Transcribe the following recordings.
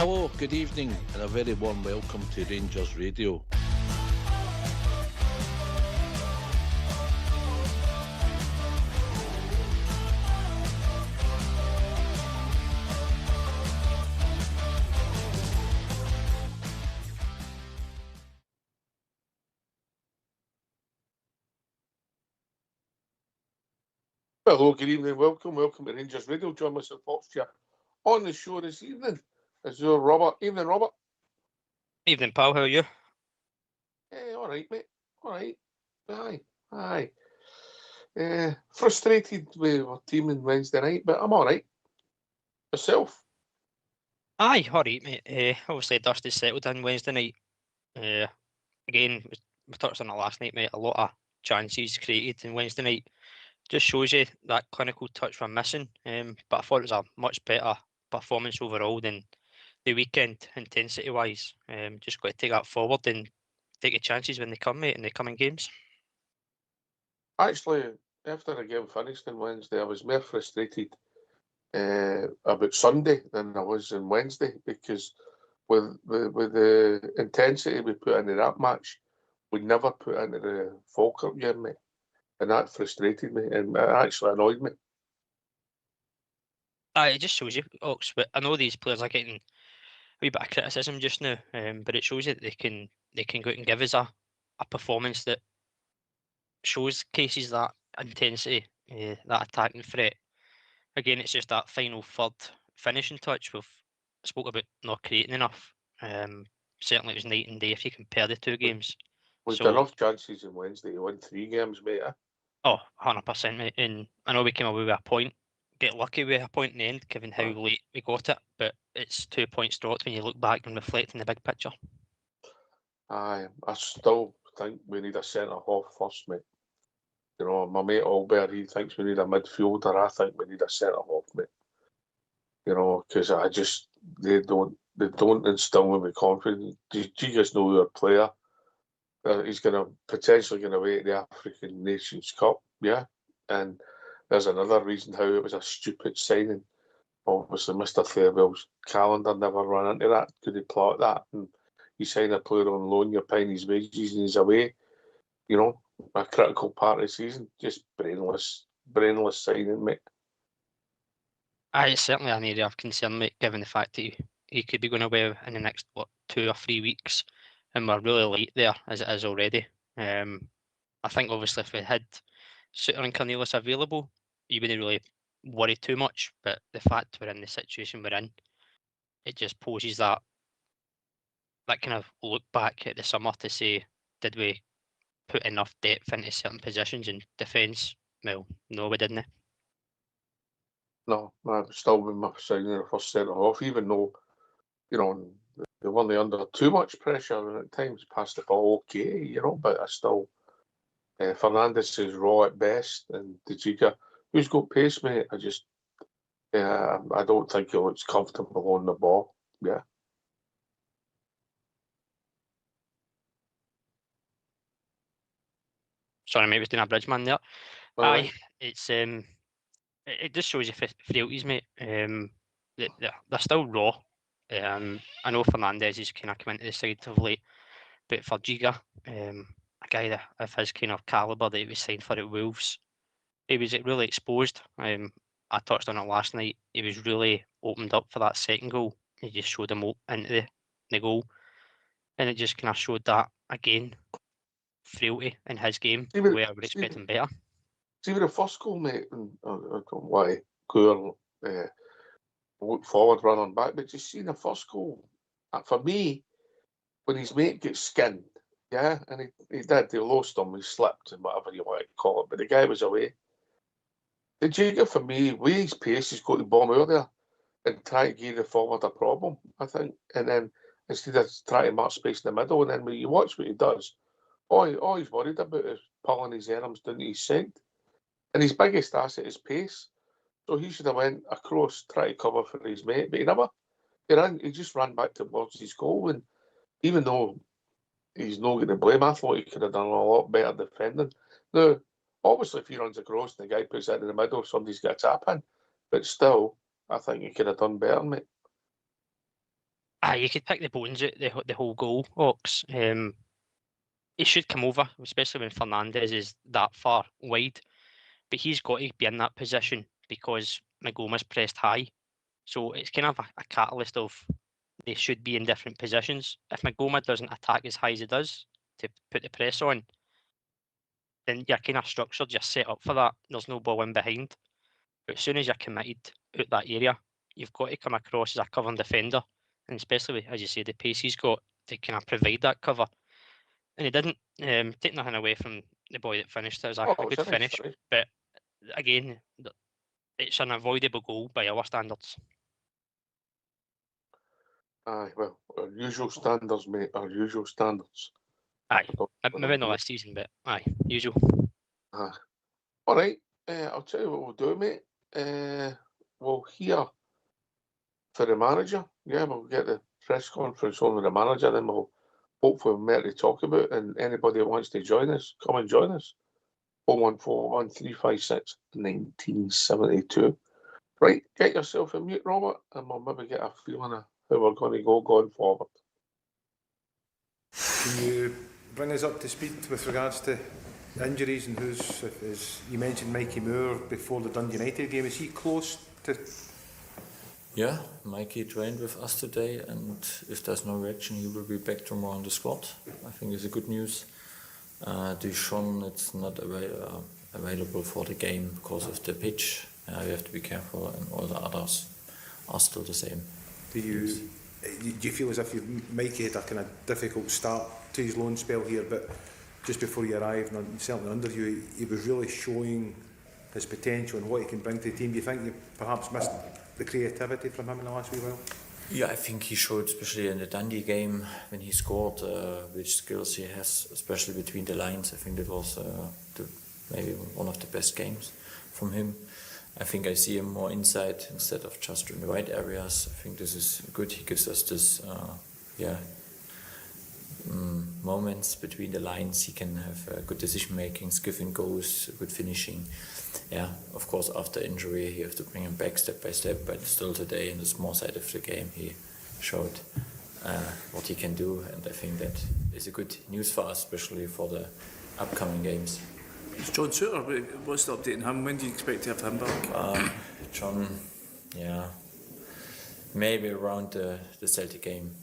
Hello, good evening, and a very warm welcome to Rangers Radio. Hello, good evening, welcome to Rangers Radio. Join myself, Fox here, on the show this evening is your Robert. Evening, Robert. Evening, pal. How are you? All right, mate. All right. Aye. Frustrated with our team on Wednesday night, but I'm all right. Yourself? Aye, all right, mate. Obviously, dust is settled in Wednesday night. Again, we touched on it last night, mate. A lot of chances created in Wednesday night. Just shows you that clinical touch we're missing. But I thought it was a much better performance overall than the weekend, intensity-wise. Just got to take that forward and take your chances when they come, mate, in the coming games. Actually, after the game finished on Wednesday, I was more frustrated about Sunday than I was on Wednesday, because with the intensity we put into that match, we never put into the Falkirk game, mate. And that frustrated me, and it actually annoyed me. It just shows you, Ox. But I know these players are getting a wee bit of criticism just now, but it shows you that they can go out and give us a performance that showcases that intensity, that attacking threat. Again, it's just that final third finishing touch. We've spoke about not creating enough. Certainly, it was night and day if you compare the two games. We've got enough chances on Wednesday to win 3 games, mate. Oh, 100%, mate. And I know we came away with a point. Get lucky with a point in the end, given how late we got it. But it's 2 points dropped when you look back and reflect in the big picture. Aye, I still think we need a centre-half first, mate. You know, my mate Albert, he thinks we need a midfielder. I think we need a centre-half, mate. You know, because they don't instill me with confidence. Do you guys know your player? He's potentially going to wait at the African Nations Cup, yeah? And there's another reason how it was a stupid signing. Obviously, Mr. Fairwell's calendar never ran into that. Could he plot that? And you sign a player on loan, you're paying his wages and he's away. You know, a critical part of the season. Just brainless signing, mate. It's certainly an area of concern, mate, given the fact that he could be going away in the next, 2 or 3 weeks. And we're really late there, as it is already. I think, obviously, if we had Suter and Cornelius available, you wouldn't really worry too much. But the fact we're in the situation we're in, it just poses that kind of look back at the summer to say, did we put enough depth into certain positions in defence? Well, no, we didn't. No, I've still been my signing the first centre-half, even though, you know, they weren't under too much pressure and at times passed the ball okay, you know, but I still, Fernandes is raw at best, and De Giga, who's got pace, mate, I don't think he looks comfortable on the ball, yeah. Sorry, mate, was doing a bridge man there. Aye. It's it just shows you frailties, mate. They're still raw. I know Fernandes is kind of come into the side of late, but for Giga, a guy that of his kind of calibre that he was signed for at Wolves, he was really exposed. I touched on it last night. He was really opened up for that second goal. He just showed him into the goal, and it just kind of showed that again frailty in his game, where we're expecting better. See, with the first goal, mate, and I don't want to go look forward, running back, but just seeing the first goal, for me, when his mate gets skinned, yeah, and he lost him, he slipped, and whatever you want to call it, but the guy was away. The Jager, for me, with his pace, he's got the bomb out there and try to give the forward a problem, I think, and then instead of trying to mark space in the middle, and then when you watch what he does, all he's worried about is pulling his arms down to his side. And his biggest asset is pace. So he should have went across, try to cover for his mate, but he never. He just ran back towards his goal. And even though he's not going to blame, I thought he could have done a lot better defending. Now, obviously, if he runs across and the guy puts it in the middle, somebody's got a tap in. But still, I think he could have done better, mate. You could pick the bones out the whole goal, Ox. He should come over, especially when Fernandes is that far wide. But he's got to be in that position because Magoma's pressed high. So it's kind of a catalyst of they should be in different positions. If Magoma doesn't attack as high as he does to put the press on, then you're kind of structured, you're set up for that. There's no ball in behind. But as soon as you're committed out that area, you've got to come across as a covering defender. And especially, as you say, the pace he's got to kind of provide that cover. And he didn't take nothing away from the boy that finished. It was a good finish. But again, it's an avoidable goal by our standards. Aye, well, our usual standards, mate. Our usual standards. Aye, maybe not this season, but aye, usual. Aye. All right. I'll tell you what we'll do, mate. We'll hear for the manager. Yeah, we'll get the press conference on with the manager, then we'll hopefully have to talk about. And anybody that wants to join us, come and join us. 014 356 1972. Right, get yourself a mute, Robert, and we'll maybe get a feeling of how we're going to go going forward. Can you bring us up to speed with regards to injuries and you mentioned Mikey Moore before the Dundee United game. Is he close to? Yeah, Mikey trained with us today, and if there's no reaction, he will be back tomorrow on the squad. I think it's a good news. Duchon, it's not available for the game because of the pitch. We have to be careful, and all the others are still the same. Do you feel as if Mikey had a kind of difficult start to his loan spell here, but just before he arrived, and certainly under you, he was really showing his potential and what he can bring to the team? Do you think you perhaps missed the creativity from him in the last wee while? Yeah, I think he showed, especially in the Dundee game, when he scored, which skills he has, especially between the lines. I think that was maybe one of the best games from him. I think I see him more inside instead of just in the right areas. I think this is good. He gives us this, moments between the lines. He can have good decision making, skipping goals, good finishing. Yeah, of course, after injury, you have to bring him back step by step. But still, today in the small side of the game, he showed what he can do, and I think that is a good news for us, especially for the upcoming games. It's John Suter, what's the update on him? When do you expect to have him back? John, yeah, maybe around the Celtic game.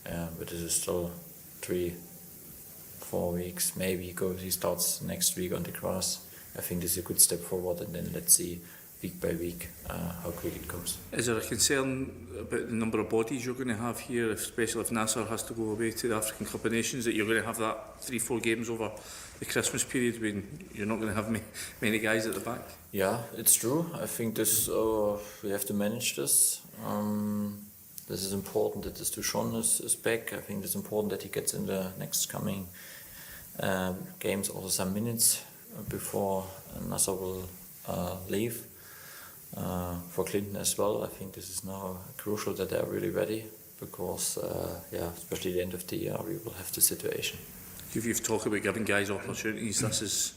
Yeah, but this is still 3-4 weeks. Maybe he starts next week on the grass. I think this is a good step forward, and then let's see week by week how quick it goes. Is there a concern about the number of bodies you're going to have here, especially if Nasser has to go away to the African Cup of Nations, that you're going to have that 3-4 games over the Christmas period when you're not going to have many guys at the back? Yeah, it's true. I think this we have to manage this. This is important that this Duchon is back. I think it's important that he gets in the next coming games also some minutes before Nasser will leave. For Clinton as well, I think this is now crucial that they're really ready because, especially at the end of the year, we will have the situation. You've talked about giving guys opportunities. This is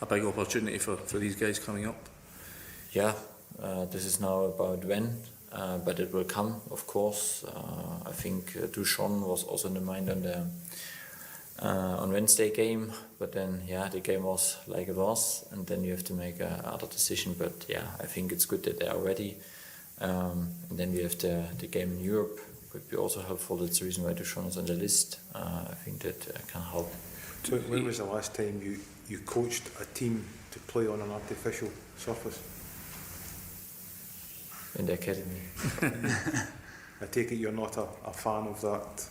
a big opportunity for these guys coming up. Yeah, this is now about when, but it will come, of course. I think Duchon was also in the mind on Wednesday game, but then the game was like it was, and then you have to make another decision. But I think it's good that they are ready, and then we have the game in Europe. Could be also helpful. That's the reason why Duchon is on the list. I think that can help. So when was the last time you coached a team to play on an artificial surface? In the academy. I take it you're not a fan of that?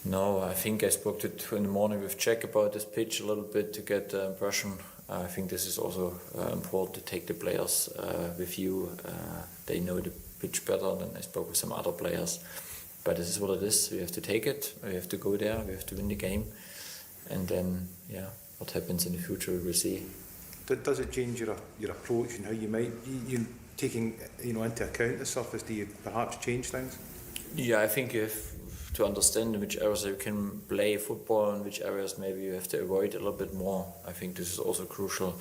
No, I think I spoke in the morning with Jack about this pitch a little bit to get the impression. I think this is also important to take the players with you. They know the pitch better than I spoke with some other players. But this is what it is. We have to take it. We have to go there. We have to win the game. And then, what happens in the future, we will see. Does it change your approach and how you might you taking into account the surface? Do you perhaps change things? Yeah, I think you have to understand in which areas you can play football and which areas maybe you have to avoid a little bit more. I think this is also crucial.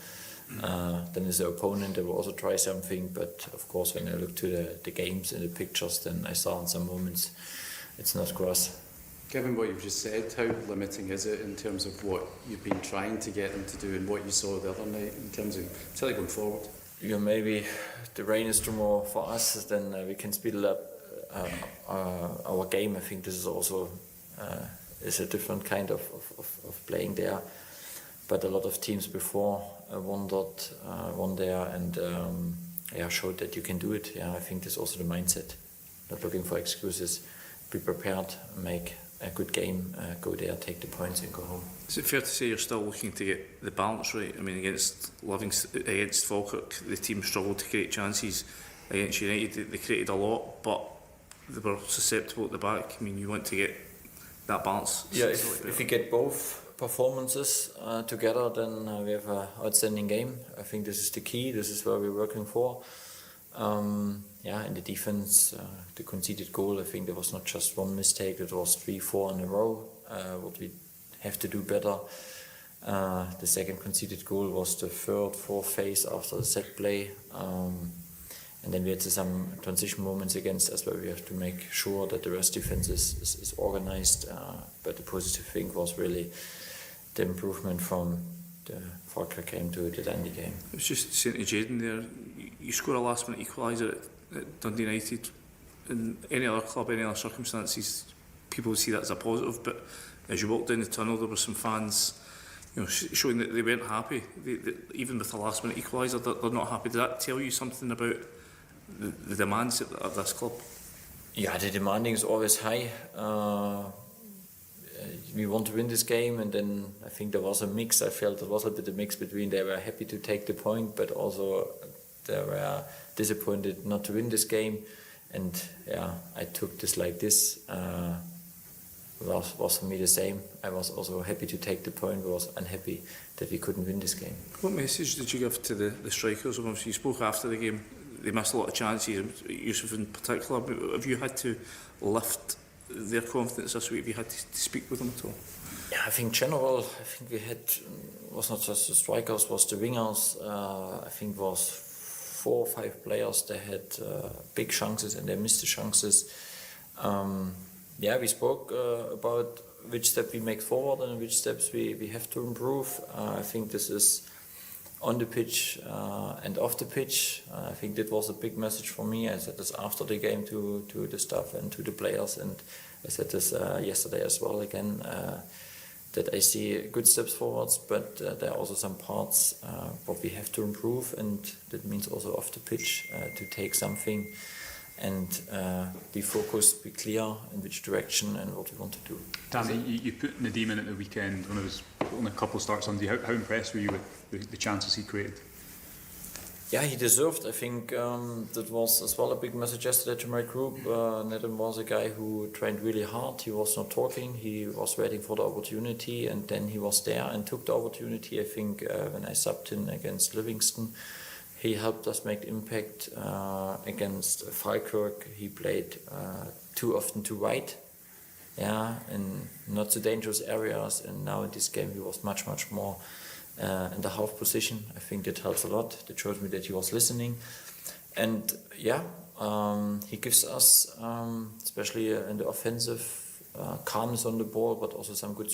Then as an opponent, I will also try something. But of course, when I look to the games and the pictures, then I saw in some moments it's not gross. Given what you've just said, how limiting is it in terms of what you've been trying to get them to do and what you saw the other night in terms of particularly going forward? Yeah, maybe the rain is too more for us, then we can speed up our game. I think this is also is a different kind of playing there. But a lot of teams before won there and showed that you can do it. Yeah, I think this is also the mindset. Not looking for excuses. Be prepared, make a good game, go there, take the points and go home. Is it fair to say you're still looking to get the balance right? I mean, against Falkirk, the team struggled to create chances. Against United, they created a lot, but they were susceptible at the back. I mean, you want to get that balance. Yeah, if you get both performances together, then we have an outstanding game. I think this is the key. This is what we're working for. In the defense, the conceded goal, I think there was not just one mistake, it was 3-4 in a row, what we have to do better. The second conceded goal was the third, fourth phase after the set play. And then we had some transition moments against us where we have to make sure that the rest defense is organized. But the positive thing was really the improvement from the Falkirk game to the Dundee game. I was just saying to Jayden there, you score a last minute equaliser at Dundee United. In any other club, any other circumstances, people would see that as a positive, but as you walked down the tunnel there were some fans showing that they weren't happy. Even with the last minute equaliser, they're not happy. Does that tell you something about the demands of this club? Yeah, the demanding is always high. We want to win this game, and then I think there was a mix. I felt there was a bit of mix between they were happy to take the point, but also they were disappointed not to win this game. And I took this like this. Was for me the same. I was also happy to take the point, but was unhappy that we couldn't win this game. What message did you give to the strikers? Obviously, you spoke after the game. They missed a lot of chances, Yusuf in particular. Have you had to lift their confidence this week? Have you had to speak with them at all? Yeah, I think we had, was not just the strikers, was the wingers. I think was 4 or 5 players. They had big chances and they missed the chances. We spoke about which step we make forward and which steps we have to improve. I think this is on the pitch and off the pitch. I think that was a big message for me. I said this after the game to the staff and to the players, and I said this yesterday as well again, that I see good steps forwards, but there are also some parts what we have to improve, and that means also off the pitch to take something and be focused, be clear in which direction and what we want to do. Danny, you put Nadim in at the weekend when it was only a couple of starts on. How impressed were you with the chances he created? Yeah, he deserved. I think that was as well a big message yesterday to my group. Nadim was a guy who trained really hard. He was not talking. He was waiting for the opportunity, and then he was there and took the opportunity. I think when I subbed him against Livingston, he helped us make impact. Against Falkirk, he played too often too wide, in not so dangerous areas. And now in this game, he was much more in the half position. I think that helps a lot. That shows me that he was listening. And he gives us, especially in the offensive, calmness on the ball, but also some good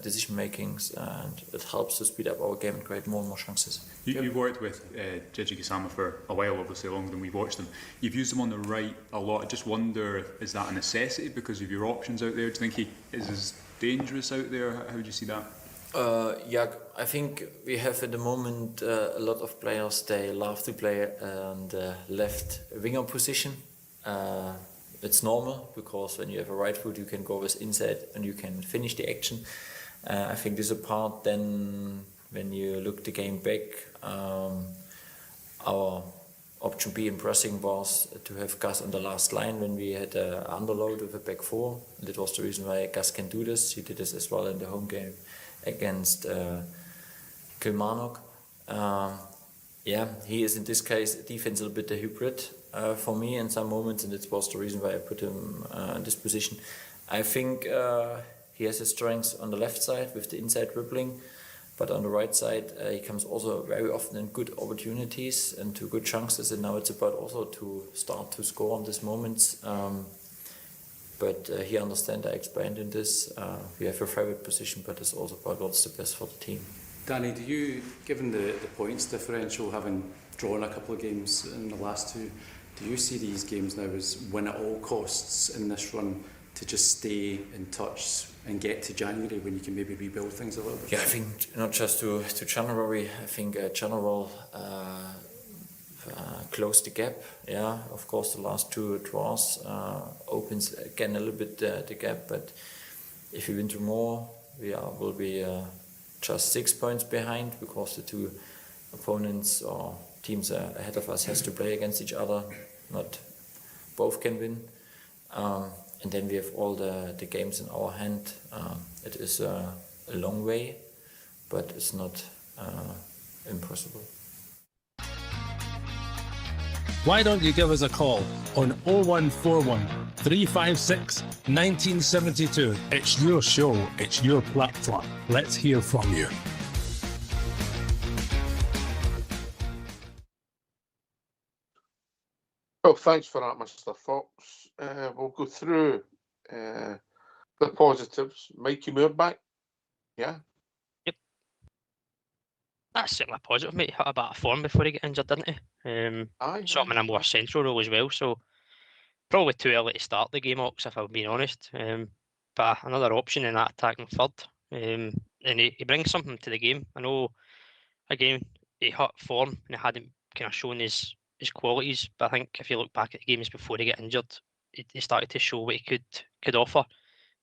decision makings, and it helps to speed up our game and create more and more chances. You've worked with Gigi Kasama for a while, obviously longer than we've watched him. You've used him on the right a lot. I just wonder, is that a necessity because of your options out there? Do you think he is as dangerous out there? How would you see that? I think we have at the moment a lot of players, they love to play on the left winger position. It's normal because when you have a right foot you can go with inside and you can finish the action. I think this apart, then when you look the game back, our option B in pressing was to have Gus on the last line when we had an underload with a back four. That was the reason why Gus can do this. He did this as well in the home game against Kilmarnock. He is in this case defense a little bit a hybrid for me in some moments, and it was the reason why I put him in this position. I think he has his strengths on the left side with the inside dribbling. But on the right side, he comes also very often in good opportunities and to good chances. And now it's about also to start to score on these moments. But he understands, I explained in this, we have a favorite position, but it's also about what's the best for the team. Danny, do you, given the points differential, having drawn a couple of games in the last two, do you see these games now as win at all costs in this run to just stay in touch and get to January when you can maybe rebuild things a little bit? Yeah, I think not just to January. I think January close the gap. Yeah, of course the last two draws opens again a little bit the gap. But if we win tomorrow, will be just 6 points behind because the two opponents or teams ahead of us has to play against each other. Not both can win. And then we have all the games in our hand. It is a long way, but it's not impossible. Why don't you give us a call on 0141 356 1972. It's your show, it's your platform. Let's hear from you. Well, thanks for that, Mr. Fox. We'll go through the positives. Mikey Moore back. Yeah. Yep. That's certainly a positive, mate. He hit a bit of form before he got injured, didn't he? Sort of in a more central role as well. So probably too early to start the game, Ox, if I'm being honest. But another option in that attacking third. And he brings something to the game. I know, again, he hit form and he hadn't kind of shown his qualities. But I think if you look back at the games before he got injured, he started to show what he could offer.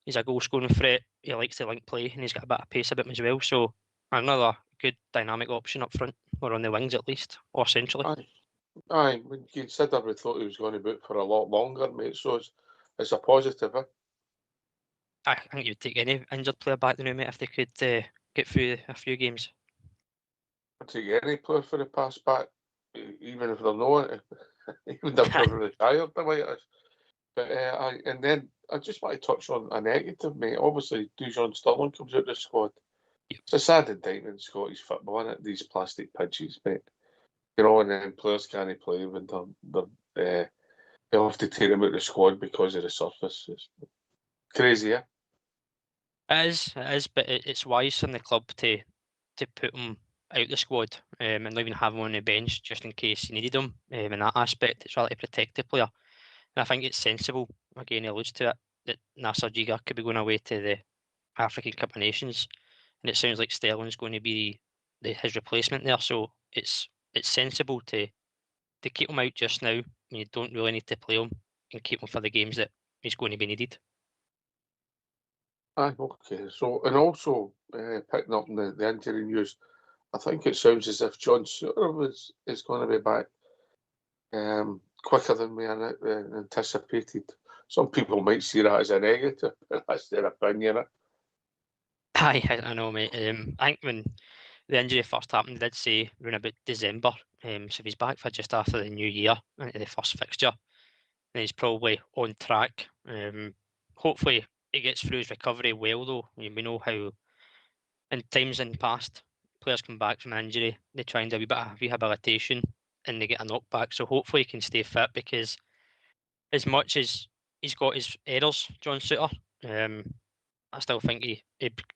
He's a goal-scoring threat. He likes to link play, and he's got a bit of pace about him as well. So another good dynamic option up front, or on the wings at least, or centrally. Aye, when you consider we thought he was going to be out for a lot longer, mate. So it's a positive. I think you'd take any injured player back now, mate, if they could get through a few games. I'd take any player for the pass back, even if they're not, even if they're retired the way it is. But and then I just want to touch on a negative, mate. Obviously, Dujon Sterling comes out of the squad. Yep. It's a sad indictment in Scottish football, isn't it? These plastic pitches, mate. You know, and then players can't play when they have to take them out of the squad because of the surface. It's crazy, yeah? It is, but it's wise from the club to put them out the squad and not even have them on the bench just in case you needed them. In that aspect, it's rather to protect the player. And I think it's sensible, again, he alludes to it, that Nasser Jiga could be going away to the African Cup of Nations. And it sounds like Sterling's going to be his replacement there. So it's sensible to keep him out just now when you don't really need to play him and keep him for the games that he's going to be needed. Aye, okay. So, and also picking up on the injury news, I think it sounds as if John Suter is going to be back quicker than we anticipated. Some people might see that as a negative, but that's their opinion. Aye, I know, mate. I think when the injury first happened, they did say around about December. So if he's back for just after the new year, into the first fixture, then he's probably on track. Hopefully he gets through his recovery well, though. We know how in times in the past, players come back from an injury, they try and do a wee bit of rehabilitation and they get a knockback. So hopefully he can stay fit, because as much as he's got his errors, John Suter, I still think he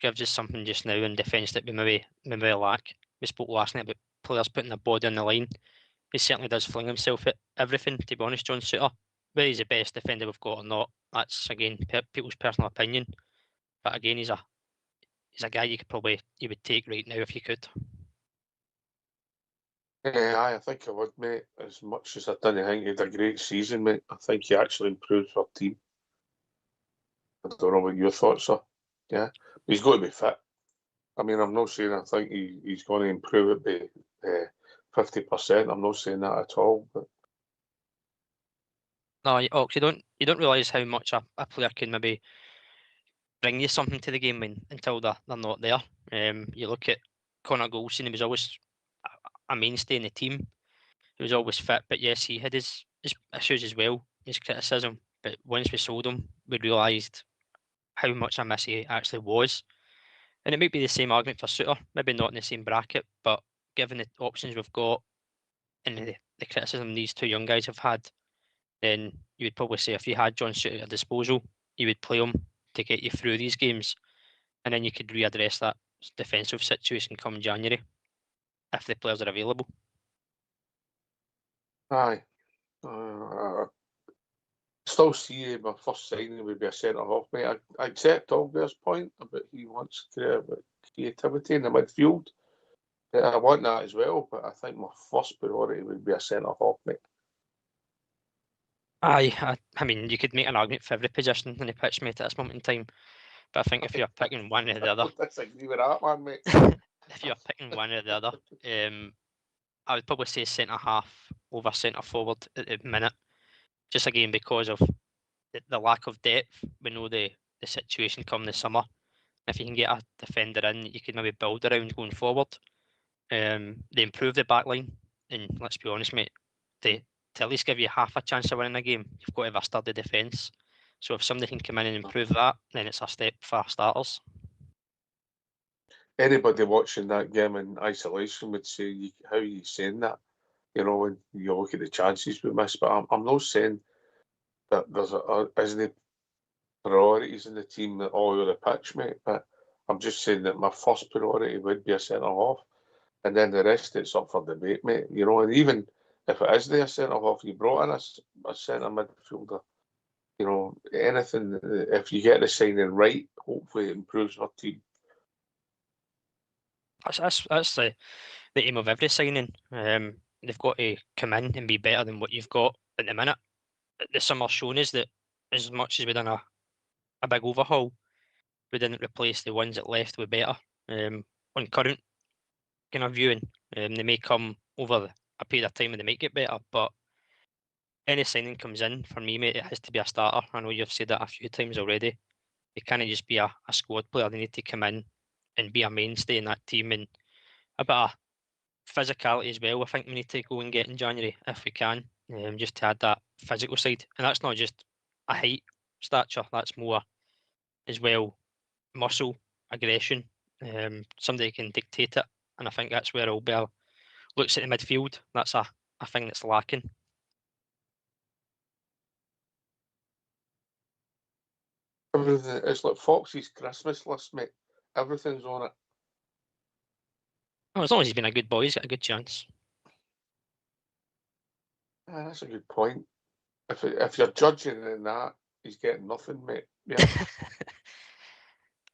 gives us something just now in defence that we maybe lack. We spoke last night about players putting their body on the line. He certainly does fling himself at everything, to be honest, John Suter. Whether he's the best defender we've got or not, that's, again, people's personal opinion. But again, he's a guy you would take right now if you could. I think I would, mate. As much as I didn't think he had a great season, mate, I think he actually improved our team. I don't know what your thoughts are. Yeah, he's got to be fit. I mean, I'm not saying I think he's going to improve it by 50%. I'm not saying that at all. But no, you don't realise how much a player can maybe bring you something to the game until they're not there. You look at Connor Goldson; he was always a mainstay in the team. He was always fit, but yes, he had his issues as well, his criticism. But once we sold him, we realised how much a miss he actually was. And it might be the same argument for Suter, maybe not in the same bracket, but given the options we've got and the criticism these two young guys have had, then you would probably say if you had John Suter at your disposal, you would play him to get you through these games, and then you could readdress that defensive situation come January if the players are available. Aye. Still see my first signing would be a centre half, mate. I accept Olga's point about he wants creativity in the midfield. I want that as well, but I think my first priority would be a centre half, mate. Aye, I mean, you could make an argument for every position in the pitch, mate, at this moment in time. But I think if you're picking one or the other, I disagree with that one, mate. if you're picking one or the other, I would probably say centre half over centre forward at the minute. Just again because of the lack of depth. We know the situation come this summer. If you can get a defender in, you could maybe build around going forward. They improve the back line, and let's be honest, mate, to at least give you half a chance of winning a game, you've got to have a sturdy defence. So if somebody can come in and improve that, then it's a step for starters. Anybody watching that game in isolation would say, how are you saying that? You know, when you look at the chances we missed, but I'm not saying that there's isn't priorities in the team all over the pitch, mate, but I'm just saying that my first priority would be a centre half, and then the rest it's up for debate, mate. You know, and even if it is there centre half, you brought in a centre midfielder. You know, anything, if you get the signing right, hopefully it improves our team. That's the aim of every signing. They've got to come in and be better than what you've got at the minute. The summer's shown us that as much as we've done a big overhaul, we didn't replace the ones that left with better. On current kind of viewing, they may come over a period of time and they might get better, but any signing comes in, for me, mate, it has to be a starter. I know you've said that a few times already. It can't just be a squad player. They need to come in and be a mainstay in that team, and a bit of physicality as well. I think we need to go and get in January if we can, just to add that physical side. And that's not just a height stature, that's more as well muscle, aggression. Somebody can dictate it, and I think that's where Olbell looks at the midfield. That's a thing that's lacking. Everything, it's like Foxy's Christmas list, mate. Everything's on it. Well, as long as he's been a good boy, he's got a good chance. Yeah, that's a good point. If you're judging in that, he's getting nothing, mate. Yeah.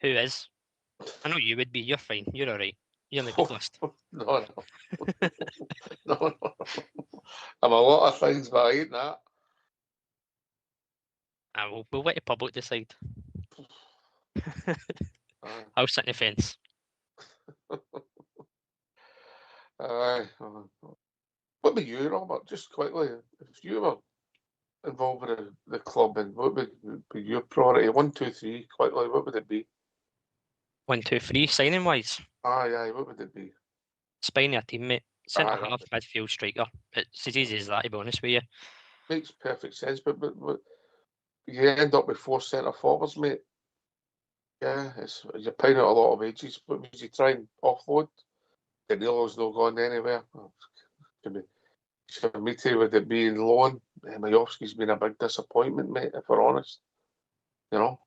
Who is? I know you would be. You're fine. You're all right. You're on the good list. No. No. I'm a lot of things, but I ain't that. We'll let the public decide. I'll sit in the fence. What about you, Robert? Just quickly, if you were involved with the club, and what would be your priority? 1, 2, 3, quickly, what would it be? 1, 2, 3, signing wise. Aye, what would it be? Spine a teammate, centre Aye, half, midfield striker. It's as easy as that, to be honest with you. Makes perfect sense, but you end up with 4 centre forwards, mate. Yeah, you're paying out a lot of wages. What would you try and offload? Danilo's not gone anywhere. For me too, with it being loan, Majowski's been a big disappointment, mate, if we're honest. You know?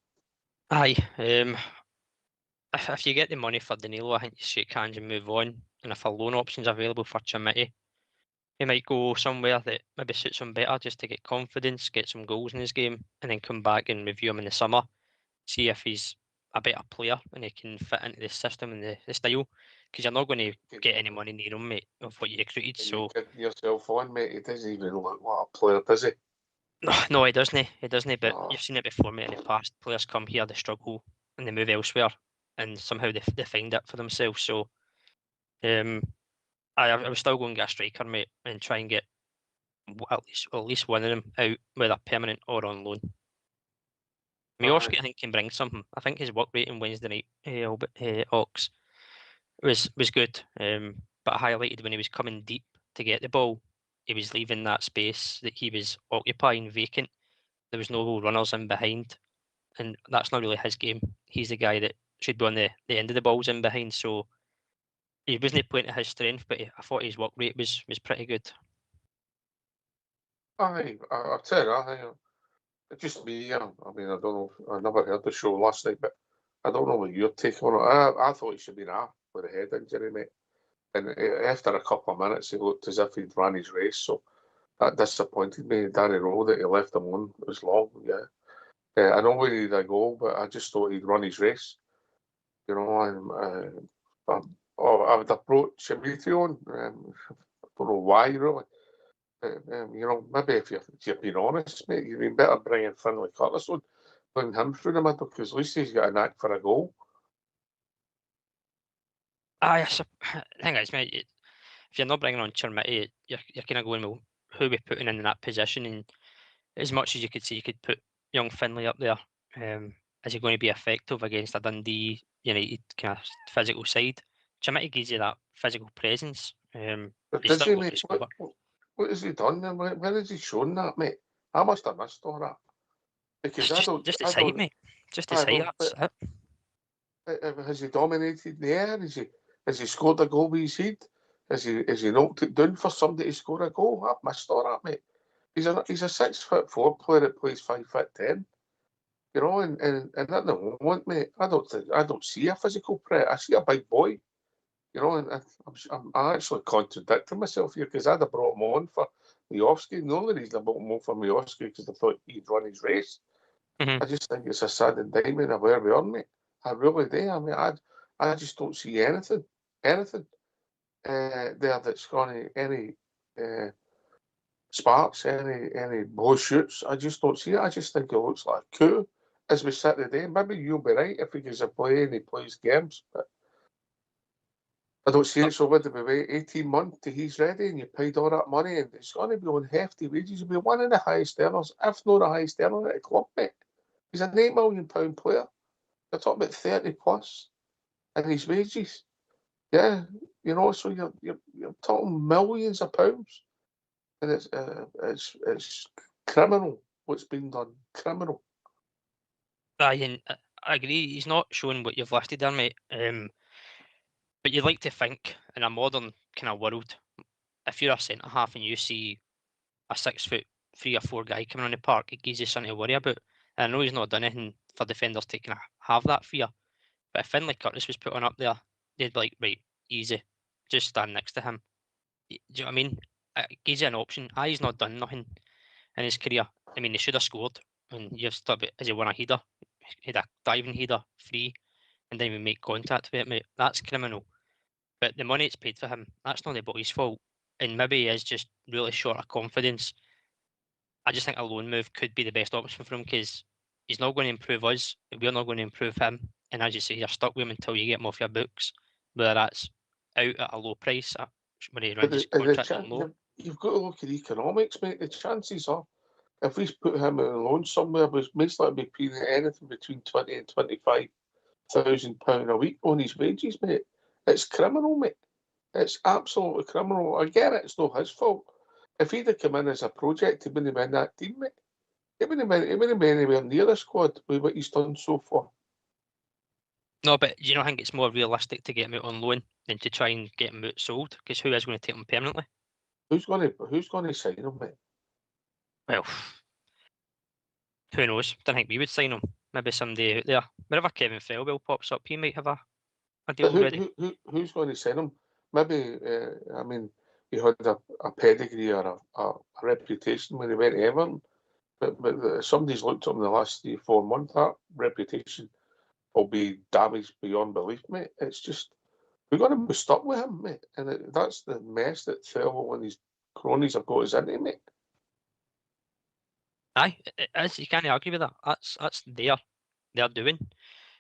Aye. If you get the money for Danilo, I think you shake hands and move on. And if a loan option's available for Chimiti, he might go somewhere that maybe suits him better, just to get confidence, get some goals in his game, and then come back and review him in the summer, see if he's a better player and he can fit into the system and the style. Because you're not going to get any money near him, mate, of what you recruited. So you're kidding yourself on, mate. He doesn't even look like a player, does he? No, he doesn't. He doesn't. But you've seen it before, mate. In the past, players come here, they struggle, and they move elsewhere, and somehow they find it for themselves. So, I was still going to get a striker, mate, and try and get at least one of them out, whether permanent or on loan. Majowski, I think, can bring something. I think his work rate on Wednesday night, Ox, was good, but highlighted when he was coming deep to get the ball, he was leaving that space that he was occupying vacant. There was no runners in behind, and that's not really his game. He's the guy that should be on the end of the balls in behind. So he wasn't playing to his strength, but I thought his work rate was pretty good. I'll tell you, it's just me. I mean, I don't know. I never heard the show last night, but I don't know what your take on it. I thought he should be off with a head injury, mate. And after a couple of minutes, he looked as if he'd ran his race. So that disappointed me. Danny Rowe, that he left him on as long. Yeah, I know we needed a goal, but I just thought he'd run his race. You know, I would have brought Shemiti on. I don't know why, really. You know, maybe if you're being honest, mate, you'd be better bringing Finlay Curtis on, putting him through the middle, because at least he's got a knack for a goal. The thing is, mate, if you're not bringing on Chermiti, you're kind of going, well, who are we putting in that position? And as much as you could say, you could put young Finlay up there. Is he going to be effective against a Dundee United kind of physical side? Chermiti gives you that physical presence. But does he, mate? What has he done then? Where has he shown that, mate? I must have missed all that. Because just his height, mate. Just his height. That's it. Has he dominated in the air? Has he scored a goal with his head? Has he knocked it down for somebody to score a goal? I've missed all that, mate. He's a 6'4" player that plays 5'10". You know, and at the moment, mate, I don't see a physical threat. I see a big boy. You know, and I'm actually contradicting myself here, because I'd have brought him on for Miovski. The only reason I brought him on for Miovski because I thought he'd run his race. Mm-hmm. I just think it's a sad indictment of where we are, mate. I really do. I mean, I just don't see anything there that's going to any sparks, any bow shoots. I just don't see it. I just think it looks like a coup as we sit today. Maybe you'll be right if he gets a play and he plays games, but I don't see it. So whether we wait 18 months till he's ready and you paid all that money, and it's going to be on hefty wages. He'll be one of the highest earners, if not the highest earner at the club, mate. He's an £8 million player. They're talking about 30 plus in his wages. Yeah, you know, so you're talking millions of pounds, and it's criminal what's been done. Criminal. I agree. He's not showing what you've listed there, mate. But you'd like to think in a modern kind of world, if you're a centre half and you see a 6'3" or 4 guy coming on the park, it gives you something to worry about. And I know he's not done anything for defenders to kind of have that fear. But if Finlay Curtis was put on up there, they'd be like, right, easy, just stand next to him. Do you know what I mean? It gives you an option. He's not done nothing in his career. I mean, he should have scored. And you've thought, as he won a header, he had a diving header, free, and then we make contact with it, mate. That's criminal. But the money it's paid for him, that's not the boy's fault. And maybe he is just really short of confidence. I just think a loan move could be the best option for him, because he's not going to improve us. We're not going to improve him. And as you say, you're stuck with him until you get him off your books, whether that's out at a low price when he runs his contract low. You've got to look at the economics, mate. The chances are, if we put him on loan somewhere, we're most likely be paying anything between £20,000 and £25,000 a week on his wages, mate. It's criminal, mate. It's absolutely criminal. I get it. It's not his fault. If he'd have come in as a project, he wouldn't have been that team, mate. He wouldn't have been anywhere near the squad with what he's done so far. No, but do you not think it's more realistic to get him out on loan than to try and get him out sold? Because who is going to take him permanently? Who's going to sign him, mate? Well, who knows? Don't think we would sign him. Maybe somebody out there. Whenever Kevin Felwell pops up, he might have a deal ready. Who's going to sign him? Maybe, I mean, he had a pedigree or a reputation when he went to Everton. But somebody's looked at him in the last 3-4 months. That reputation will be damaged beyond belief, mate. It's just, we're going to be stuck with him, mate. And that's the mess that Felwell and his cronies have got us into, mate. Aye, it is. You can't argue with that. That's their doing.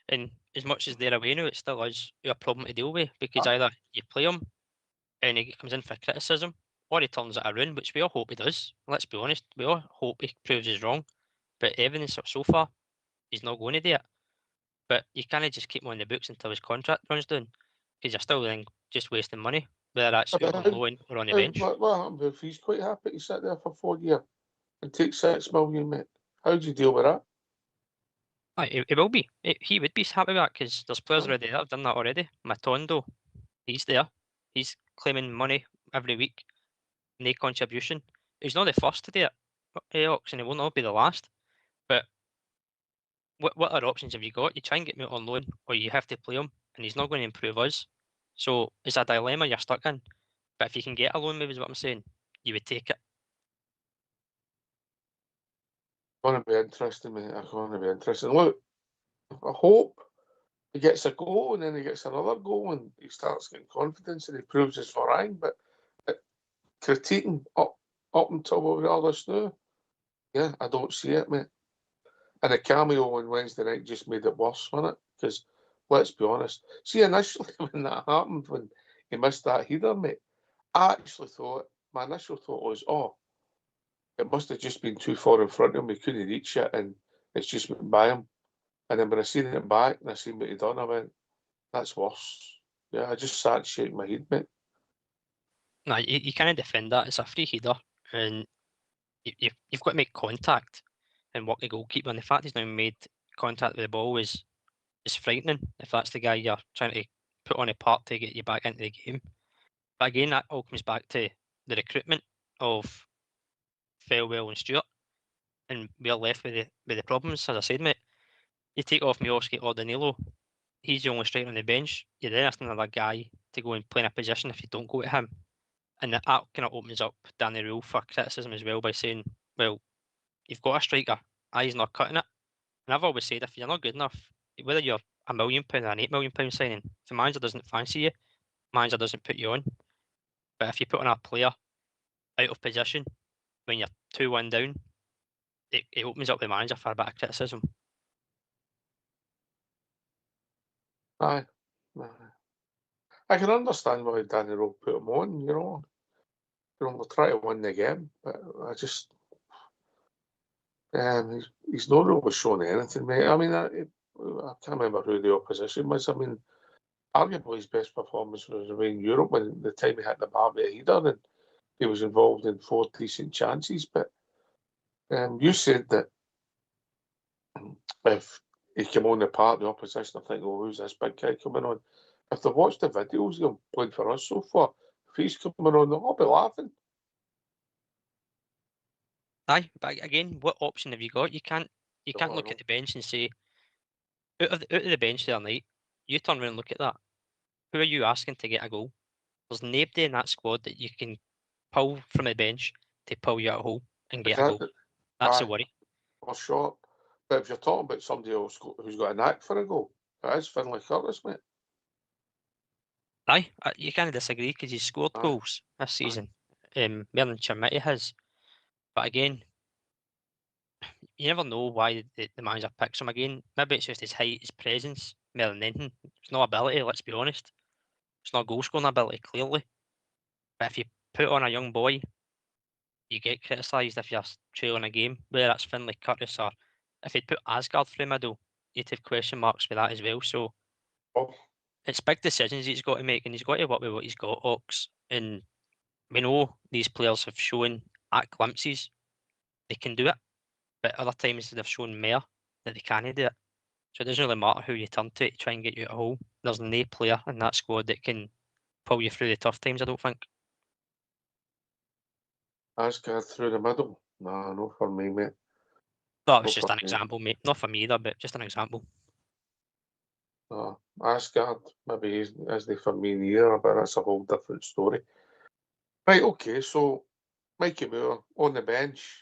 And as much as they're away now, it still is a problem to deal with, because either you play him and he comes in for criticism, or he turns it around, which we all hope he does. Let's be honest, we all hope he proves us wrong. But evidence so far, he's not going to do it. But you can't just keep him on the books until his contract runs down, because you're still then just wasting money, whether that's out on loan or on the bench. What happens if he's quite happy to sit there for 4 years and take £6 million, mate? How do you deal with that? It will be. He would be happy with that because there's players Aye. already that have done that already. Matondo, he's there. He's claiming money every week. No contribution. He's not the first to do it, Ox, and he will not be the last. But what other options have you got? You try and get him out on loan, or you have to play him, and he's not going to improve us. So it's a dilemma you're stuck in. But if you can get a loan move, is what I'm saying, you would take it. Going to be interesting, mate. It's going to be interesting. Look, I hope he gets a goal and then he gets another goal and he starts getting confidence and he proves his Varane. But critiquing up until what we are this now, yeah, I don't see it, mate. And the cameo on Wednesday night just made it worse, wasn't it? Because let's be honest. See, initially when that happened, when he missed that header, mate, I actually thought, my initial thought was, oh, it must have just been too far in front of him. He couldn't reach it and it's just went by him. And then when I seen it back and I seen what he'd done, I went, that's worse. Yeah, I just sat shaking my head, mate. No, you can't defend that. It's a free header, and you've got to make contact and work the goalkeeper. And the fact he's now made contact with the ball is frightening. If that's the guy you're trying to put on a part to get you back into the game. But again, that all comes back to the recruitment of Felwell and Stewart, and we're left with the problems. As I said, mate, you take off Miovski or Danilo, he's the only striker on the bench. You're then asking another guy to go and play in a position if you don't go to him. And that kind of opens up Danny Rule for criticism as well by saying, well, you've got a striker, he's not cutting it. And I've always said, if you're not good enough, whether you're £1 million or an £8 million signing, if the manager doesn't fancy you, manager doesn't put you on. But if you put on a player out of position when you're 2-1 down, it opens up the manager for a bit of criticism. Aye. I can understand why Danny Rule put him on, we'll try to win the game, but I just, he's not really showing anything, mate. I mean, I can't remember who the opposition was. I mean, arguably his best performance was away in Europe when the time he hit the bar with a header and he was involved in 4 decent chances. But you said that if he came on the park, the opposition are thinking, oh, who's this big guy coming on? If they watch the videos he's played for us so far, if he's coming on, they'll all be laughing. Aye, but again, what option have you got? You can't look at the bench and say, out of the bench the other night, you turn around and look at that. Who are you asking to get a goal? There's nobody in that squad that you can pull from the bench to pull you out a hole and get a goal. That's the worry. Or short. But if you're talking about somebody else who's got a knack for a goal, it is Finlay Curtis, mate. Aye, you can't disagree because he's scored goals this season. More than Chermiti has. But again, you never know why the manager picks him again. Maybe it's just his height, his presence, more than anything. It's not ability, let's be honest. It's not goal scoring ability, clearly. But if you put on a young boy, you get criticised if you're trailing a game, whether that's Finlay Curtis or if you'd put Asgard through middle, you'd have question marks with that as well. So it's big decisions he's got to make, and he's got to work with what he's got, Ox. And we know these players have shown at glimpses they can do it, but other times they've shown more that they can't do it. So it doesn't really matter who you turn to try and get you out of hole. There's no player in that squad that can pull you through the tough times, I don't think. Asgard through the middle? No for me, mate. That was just an example, mate. Not for me either, but just an example. Asgard, maybe isn't for me neither, but that's a whole different story. Right, okay, so Mikey Moore on the bench.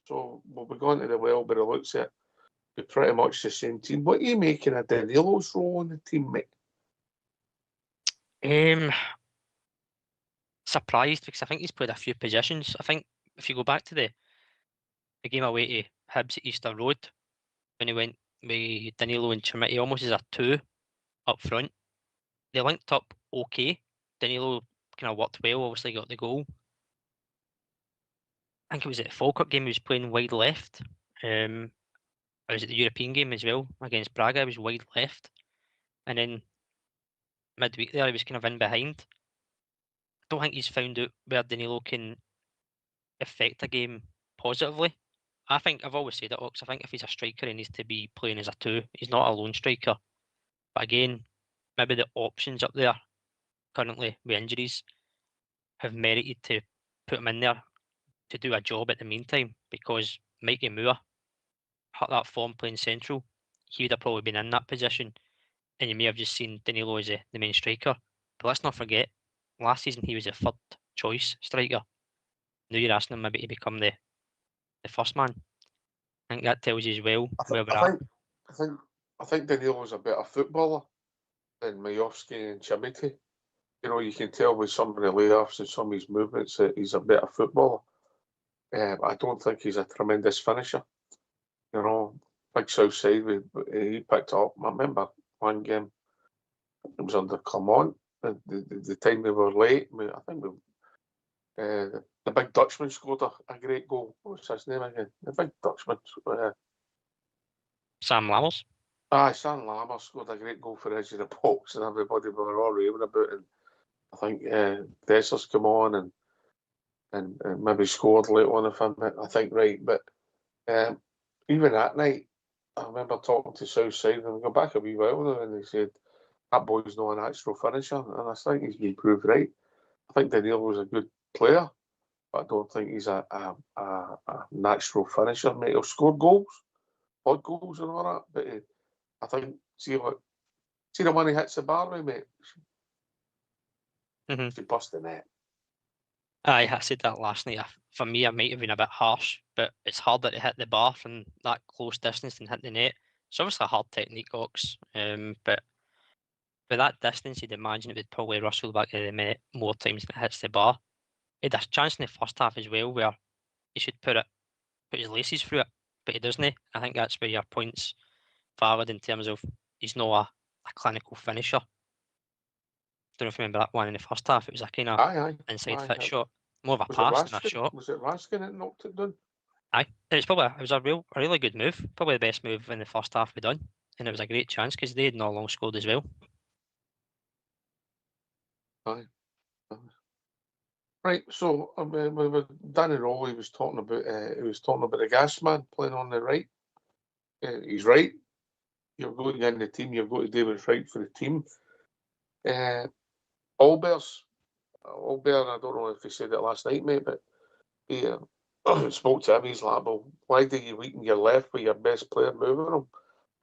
So we'll be going to the well, but it looks at be pretty much the same team. What are you making of Danilo's role on the team, mate? Surprised because I think he's played a few positions. I think if you go back to the game away to Hibs at Easter Road, when he went with Danilo and Chermiti almost as a 2 up front, they linked up okay. Danilo kind of worked well, obviously got the goal. I think it was at the Falkirk game he was playing wide left. It was at the European game as well against Braga, he was wide left. And then midweek there he was kind of in behind. I don't think he's found out where Danilo can affect a game positively. I think I've always said it, Ox. I think if he's a striker, he needs to be playing as a 2. He's not a lone striker. But again, maybe the options up there currently with injuries have merited to put him in there to do a job at the meantime, because Mikey Moore hit that form playing central. He would have probably been in that position, and you may have just seen Danilo as the main striker. But let's not forget, last season he was a third choice striker. Now you're asking him maybe to become the first man. I think that tells you as well where we're at. I think Danilo's a better footballer than Majowski and Chimiti. You know, you can tell with some of the layoffs and some of his movements that he's a better footballer. But I don't think he's a tremendous finisher. You know, big south side, he picked up. I remember one game, it was under Clermont. The time they were late, I think the big Dutchman scored a great goal. What's his name again? The big Dutchman. Sam Lammers. Sam Lammers scored a great goal for the edge of the box, and everybody were all raving about it. I think Dessers come on and maybe scored late on, if I think right. But even that night, I remember talking to Southside, and we go back a wee while now, and they said that boy's not a natural finisher, and I think he's been proved right. I think Daniel was a good player, but I don't think he's a natural finisher. Mate, he'll score goals, odd goals and all that, but I think see the one he hits the bar with, mate. He bust the net. Aye, I said that last night. For me, I might have been a bit harsh, but it's harder to hit the bar from that close distance than hit the net. It's obviously a hard technique, Ox, but with that distance, you'd imagine it would probably rustle back to the net more times than it hits the bar. He had a chance in the first half as well where he should put his laces through it, but he doesn't. I think that's where your point's valid in terms of he's not a clinical finisher. Don't know if you remember that one in the first half. It was a kind of inside fit shot, more of a pass than a shot. Was it Raskin that knocked it down? Aye, it was a really good move. Probably the best move in the first half we done, and it was a great chance because they had not long scored as well. Aye. Right, so with Danny Rowley was talking about the gas man playing on the right. He's right. You're going to get in the team. You've got to do what's right for the team. Albert, I don't know if he said it last night, mate, but he spoke to him. He's like, well, why do you weaken your left with your best player moving him?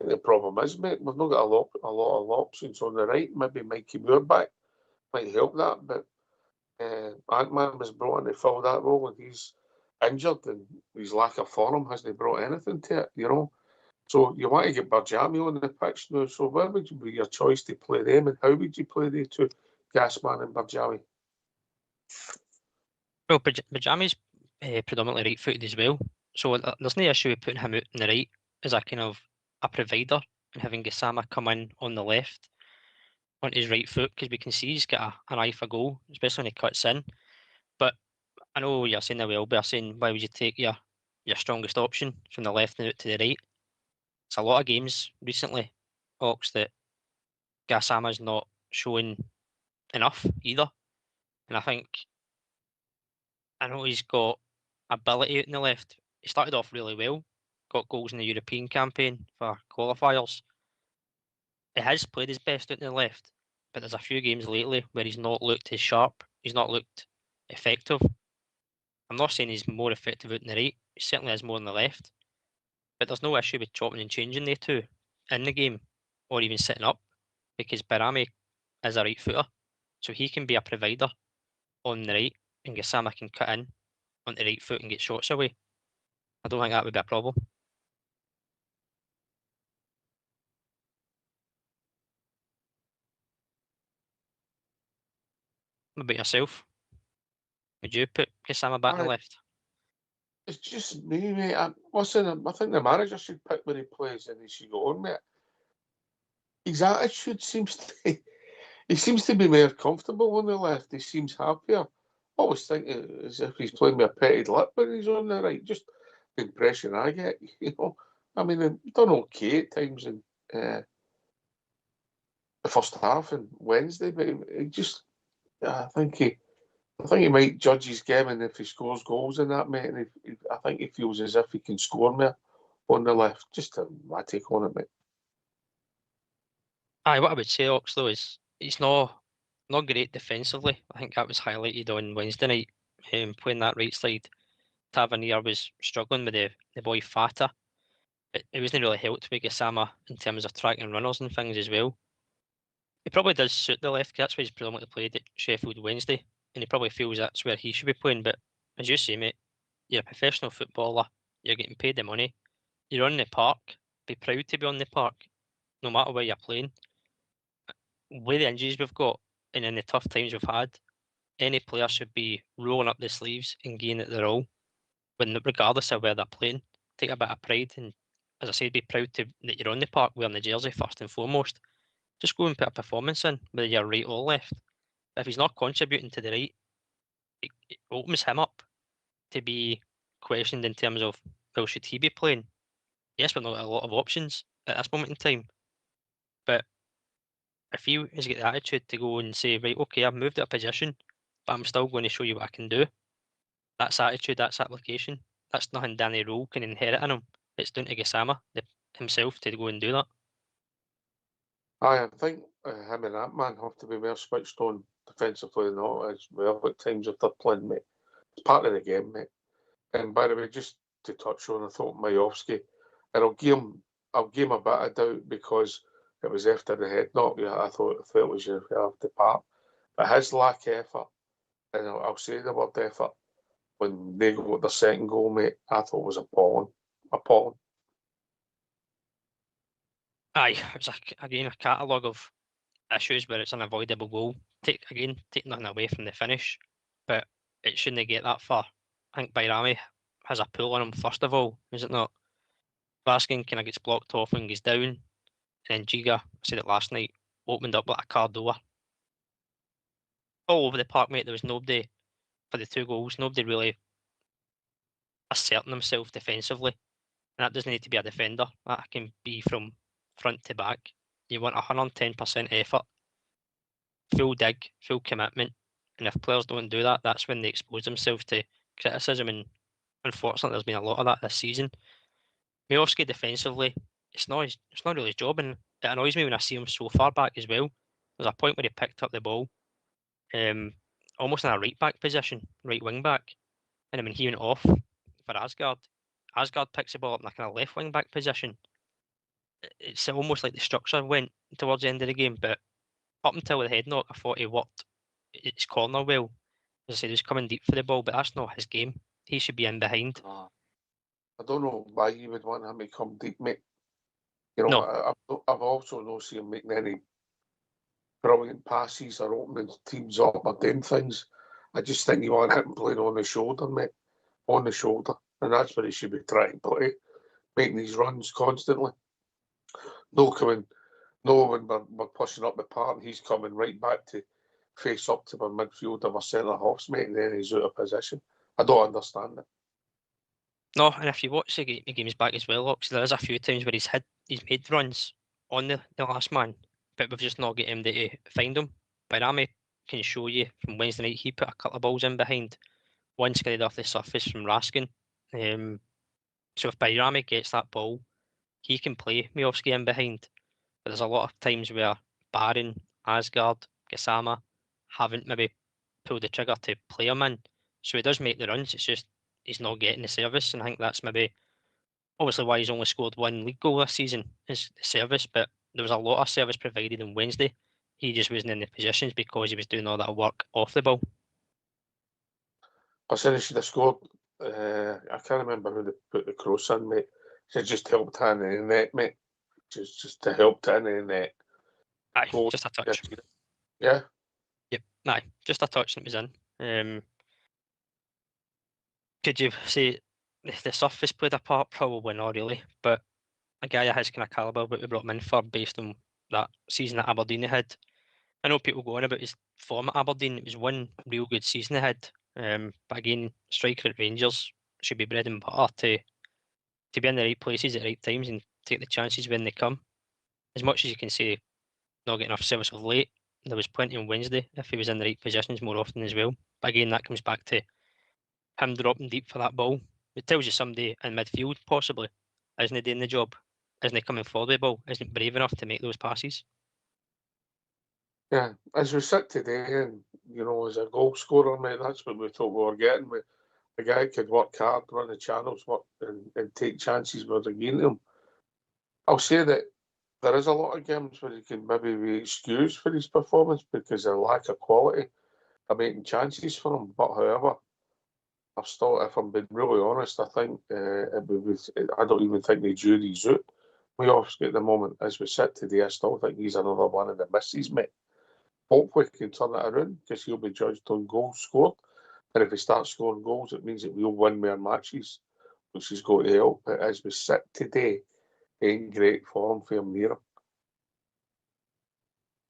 And the problem is, mate, we've not got a lot of options on the right. Maybe Mikey Moore back might help that, but Ant-Man was brought in to fill that role, and he's injured, and his lack of form hasn't brought anything to it, you know. So you want to get Barjami on the pitch now. So where would you be your choice to play them, and how would you play the two, Gasman and Barjami? Well, Barjami's predominantly right-footed as well, so there's no issue with putting him out on the right as a kind of a provider and having Gassama come in on the left on his right foot, because we can see he's got an eye for goal, especially when he cuts in. But I know you're saying that well, but you're saying why would you take your strongest option from the left and out to the right? It's a lot of games recently, Ox, that Gassama's not showing enough either. And I know he's got ability out in the left. He started off really well, got goals in the European campaign for qualifiers. He has played his best out in the left, but there's a few games lately where he's not looked as sharp, he's not looked effective. I'm not saying he's more effective out in the right, he certainly has more on the left, but there's no issue with chopping and changing the two in the game, or even sitting up, because Barami is a right footer, so he can be a provider on the right, and Gassama can cut in on the right foot and get shots away. I don't think that would be a problem. What about yourself? Would you put Gassama back on the left? It's just me, mate. I think the manager should pick where he plays and he should go on, mate. His attitude seems to be more comfortable on the left. He seems happier. I always think as if he's playing with a petted lip when he's on the right. Just the impression I get, you know. I mean, I've done okay at times in the first half and Wednesday, but I think he I think he might judge his game, and if he scores goals in that, mate, and I think he feels as if he can score more on the left. Just my take on it, mate. Aye, what I would say, Ox, though, is he's not great defensively. I think that was highlighted on Wednesday night. Playing that right side, Tavernier was struggling with the boy Fata. It wasn't really helped with Gassama in terms of tracking runners and things as well. He probably does suit the left, 'cause that's where he's predominantly played at Sheffield Wednesday, and he probably feels that's where he should be playing. But as you say, mate, you're a professional footballer, you're getting paid the money, you're on the park, be proud to be on the park, no matter where you're playing. With the injuries we've got, and in the tough times we've had, any player should be rolling up the sleeves and giving it their all, regardless of where they're playing. Take a bit of pride, and as I said, be proud that you're on the park wearing the jersey first and foremost. Just go and put a performance in, whether you're right or left. If he's not contributing to the right, it opens him up to be questioned in terms of, well, should he be playing? Yes, we've not got a lot of options at this moment in time, but if he has got the attitude to go and say, right, okay, I've moved at a position, but I'm still going to show you what I can do. That's attitude, that's application. That's nothing Danny Rowe can inherit in him. It's down to Gassama himself to go and do that. I think him and that man have to be more switched on defensively than not as well at times if they're playing, mate. It's part of the game, mate. And by the way, just to touch on, I thought Majowski, and I'll give him a bit of doubt because it was after the head knock. Yeah, I felt it was you have to part. But his lack of effort, and I'll say the word effort, when they got their second goal, mate, I thought was appalling. Appalling. Aye, it was again a catalogue of issues where it's an avoidable goal. Take nothing away from the finish, but it shouldn't get that far. I think Bayrami has a pull on him first of all, is it not? Baskin kind of gets blocked off and goes down, and then Giga, I said it last night, opened up like a car door. All over the park, mate, there was nobody for the two goals, nobody really asserting himself defensively. And that doesn't need to be a defender, that can be from front to back. You want 110% effort, full dig, full commitment. And if players don't do that, that's when they expose themselves to criticism. And unfortunately, there's been a lot of that this season. Majowski defensively, it's not really his job, and it annoys me when I see him so far back as well. There's a point where he picked up the ball, almost in a right back position, right wing back, and I mean he went off for Asgard. Asgard picks the ball up in a kind of left wing back position. It's almost like the structure went towards the end of the game, but up until the head knock, I thought he worked his corner well. As I said, he was coming deep for the ball, but that's not his game. He should be in behind. I don't know why you would want him to come deep, mate. You know, No. I've also not seen him making any brilliant passes or opening teams up or doing things. I just think you want him playing on the shoulder, mate. On the shoulder. And that's what he should be trying to play. Making these runs constantly. When we're pushing up the park, he's coming right back to face up to our midfield of our centre halves, mate, and then he's out of position. I don't understand it. No, and if you watch the games back as well, Ox, there is a few times where he's made runs on the last man, but we've just not got him to find him. Bayrami can show you from Wednesday night, he put a couple of balls in behind, one skidded off the surface from Raskin. So if Bayrami gets that ball, he can play Majowski in behind. But there's a lot of times where Barron, Asgard, Gassama haven't maybe pulled the trigger to play him in. So he does make the runs, it's just he's not getting the service, and I think that's maybe obviously why he's only scored one league goal this season, is the service, but there was a lot of service provided on Wednesday. He just wasn't in the positions because he was doing all that work off the ball. I said he should have scored. I can't remember who they put the cross in, mate. It just helped in the net, mate. Just to help in the net. Aye, just a touch. Yeah? Yep, aye, just a touch and it was in. Could you say the surface played a part? Probably not really, but a guy of his kind of calibre, what we brought him in for based on that season at Aberdeen he had. I know people go on about his form at Aberdeen. It was one real good season he had. But again, striker at Rangers should be bread and butter to be in the right places at the right times and take the chances when they come. As much as you can say not getting enough service of late, there was plenty on Wednesday if he was in the right positions more often as well. But again, that comes back to him dropping deep for that ball. It tells you somebody in midfield possibly isn't doing the job, isn't coming forward with the ball, isn't brave enough to make those passes. Yeah, as we sit today, and as a goal scorer, mate, that's what we thought we were getting. The guy could work hard, run the channels, work and take chances where they're getting him. I'll say that there is a lot of games where he can maybe be excused for his performance because of lack of quality of making chances for him. But however, I've still, if I'm being really honest, I think I don't even think the jury's out. We obviously at the moment, as we sit today, I still think he's another one of the misses, mate. Hopefully he can turn it around because he'll be judged on goals scored. And if he starts scoring goals, it means that we'll win more matches, which has got to help. But as we sit today, ain't great form for him near him.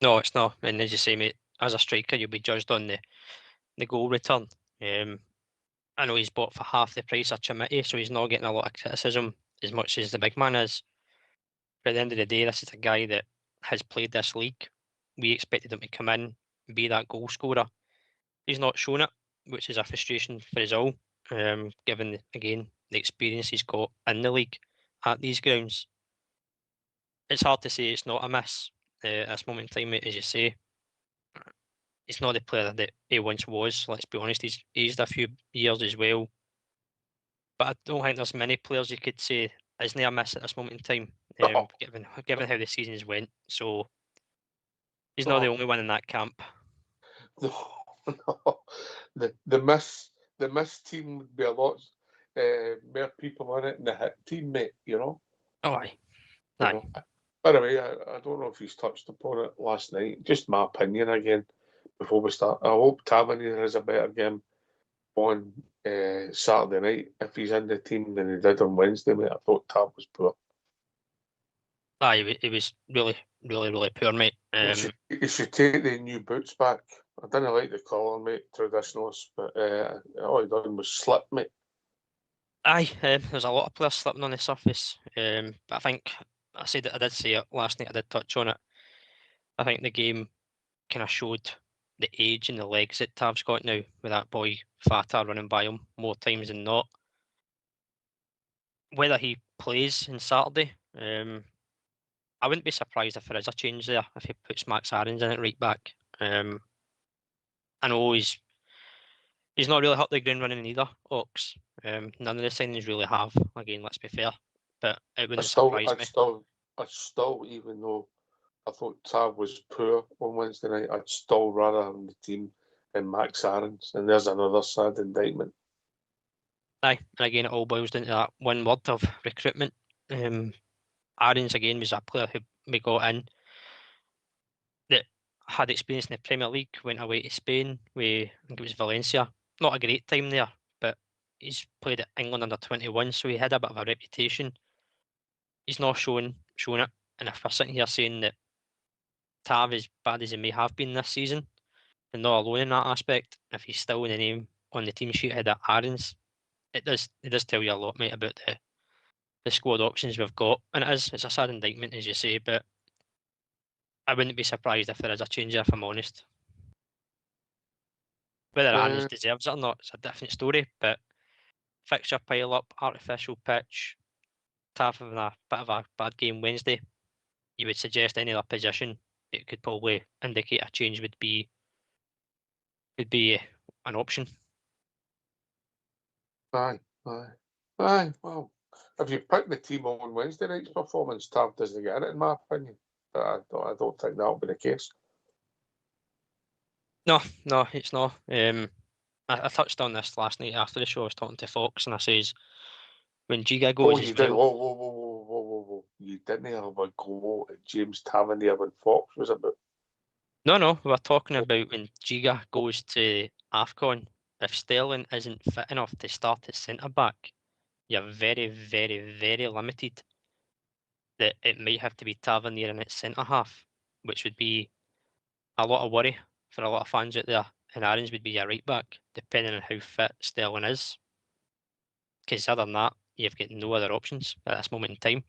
No, it's not. And as you say, mate, as a striker, you'll be judged on the goal return. I know he's bought for half the price of Chimity, so he's not getting a lot of criticism as much as the big man is. But at the end of the day, this is a guy that has played this league. We expected him to come in, be that goal scorer. He's not shown it, which is a frustration for us all, given, again, the experience he's got in the league at these grounds. It's hard to say it's not a miss at this moment in time, mate, as you say. He's not the player that he once was, let's be honest. He's aged a few years as well. But I don't think there's many players you could say isn't a miss at this moment in time, given how the seasons went. So he's not the only one in that camp. No. The miss team would be a lot more people on it than the hit team, mate, Oh, aye. By the way, I don't know if he's touched upon it last night. Just my opinion again before we start. I hope Tavernier has a better game on Saturday night if he's in the team than he did on Wednesday, mate. I thought Tav was poor. Aye, he was really, really, really poor, mate. He should take the new boots back. I didn't like the colour, mate, traditionalist, but all he done was slip, mate. Aye, there's a lot of players slipping on the surface. But I think I did say it last night. I did touch on it. I think the game kind of showed the age and the legs that Tav's got now, with that boy Fata running by him more times than not. Whether he plays on Saturday, I wouldn't be surprised if there is a change there, if he puts Max Aarons in at right back. I know he's not really hit the ground running either, Ox. None of the signings really have. Again, let's be fair. But it wouldn't surprise me. I'd still, even though I thought Tav was poor on Wednesday night, I'd still rather have the team than Max Aarons. And there's another sad indictment. Aye, and again, it all boils down to that one word of recruitment. Aarons, again, was a player who we got in that had experience in the Premier League, went away to Spain with, I think it was Valencia. Not a great time there, but he's played at England under 21, so he had a bit of a reputation. He's not shown it, and if we're sitting here saying that Tav, as bad as he may have been this season, and not alone in that aspect, if he's still in the name on the team sheet ahead of Aarons, it does tell you a lot, mate, about the squad options we've got. And it's a sad indictment, as you say, but I wouldn't be surprised if there is a change, if I'm honest. Whether Aarons deserves it or not, it's a different story, but fixture pile up, artificial pitch, Tav having a bit of a bad game Wednesday, you would suggest any other position, it could probably indicate a change would be an option. Aye. Well, if you pick the team on Wednesday night's performance, Tav doesn't get in it, in my opinion. But I don't think that'll be the case. No, it's not. I touched on this last night after the show. I was talking to Fox, and I says, when Giga goes as well. Whoa. You didn't have a go at James Tavernier when Fox was about. No, we were talking about when Giga goes to AFCON. If Sterling isn't fit enough to start at centre-back, you're very, very, very limited. That it might have to be Tavernier in at centre-half, which would be a lot of worry for a lot of fans out there. And Aarons would be your right-back, depending on how fit Sterling is. Because other than that, you've got no other options at this moment in time.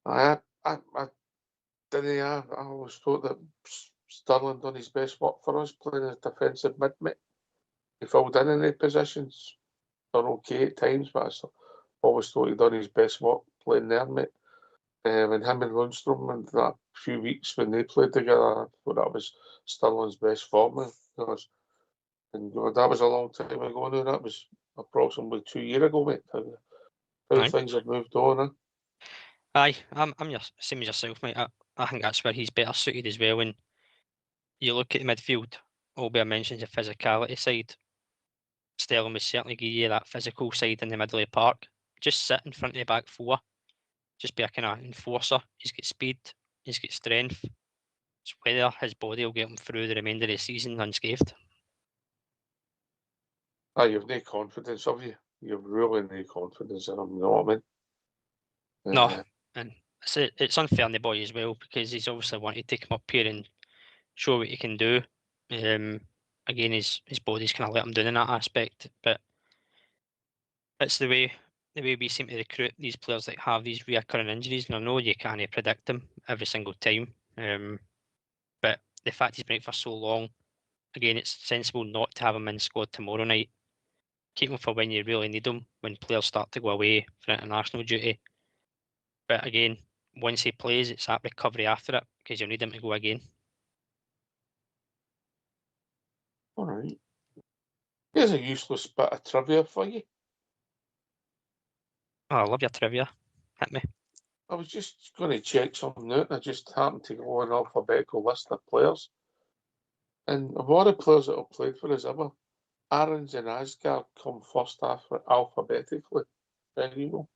Aye. I didn't. I always thought that Sterling done his best work for us playing as defensive mid, mate. He filled in any positions. Done okay at times, but I always thought he done his best work playing there, mate. And him and Lundstrom in that few weeks when they played together, I thought that was Sterling's best form. And that was a long time ago now. That was approximately 2 years ago, mate. How Aye. things have moved on, eh? Aye, I'm same as yourself, mate. I think that's where he's better suited as well. When you look at the midfield, Albert mentions the physicality side. Sterling would certainly give you that physical side in the middle of the park. Just sit in front of the back four. Just be a kind of enforcer. He's got speed. He's got strength. It's whether his body will get him through the remainder of the season unscathed. Aye, you've no confidence, have you? You've really no confidence in him, you know what I mean? No, and it's unfair on the boy as well because he's obviously wanted to come up here and show what he can do. Again, his body's kind of let him down in that aspect, but it's the way we seem to recruit these players that have these reoccurring injuries. And I know you can't predict them every single time, but the fact he's been out for so long, again, it's sensible not to have him in squad tomorrow night. Keep him for when you really need him, when players start to go away for international duty. But again, once he plays, it's that recovery after it because you'll need him to go again. All right. Here's a useless bit of trivia for you. Oh, I love your trivia. Hit me. I was just going to check something out, and I just happened to go on an alphabetical list of players. And of all the players that have played for us ever, Aaron's and Asgard come first alphabetically. There you go.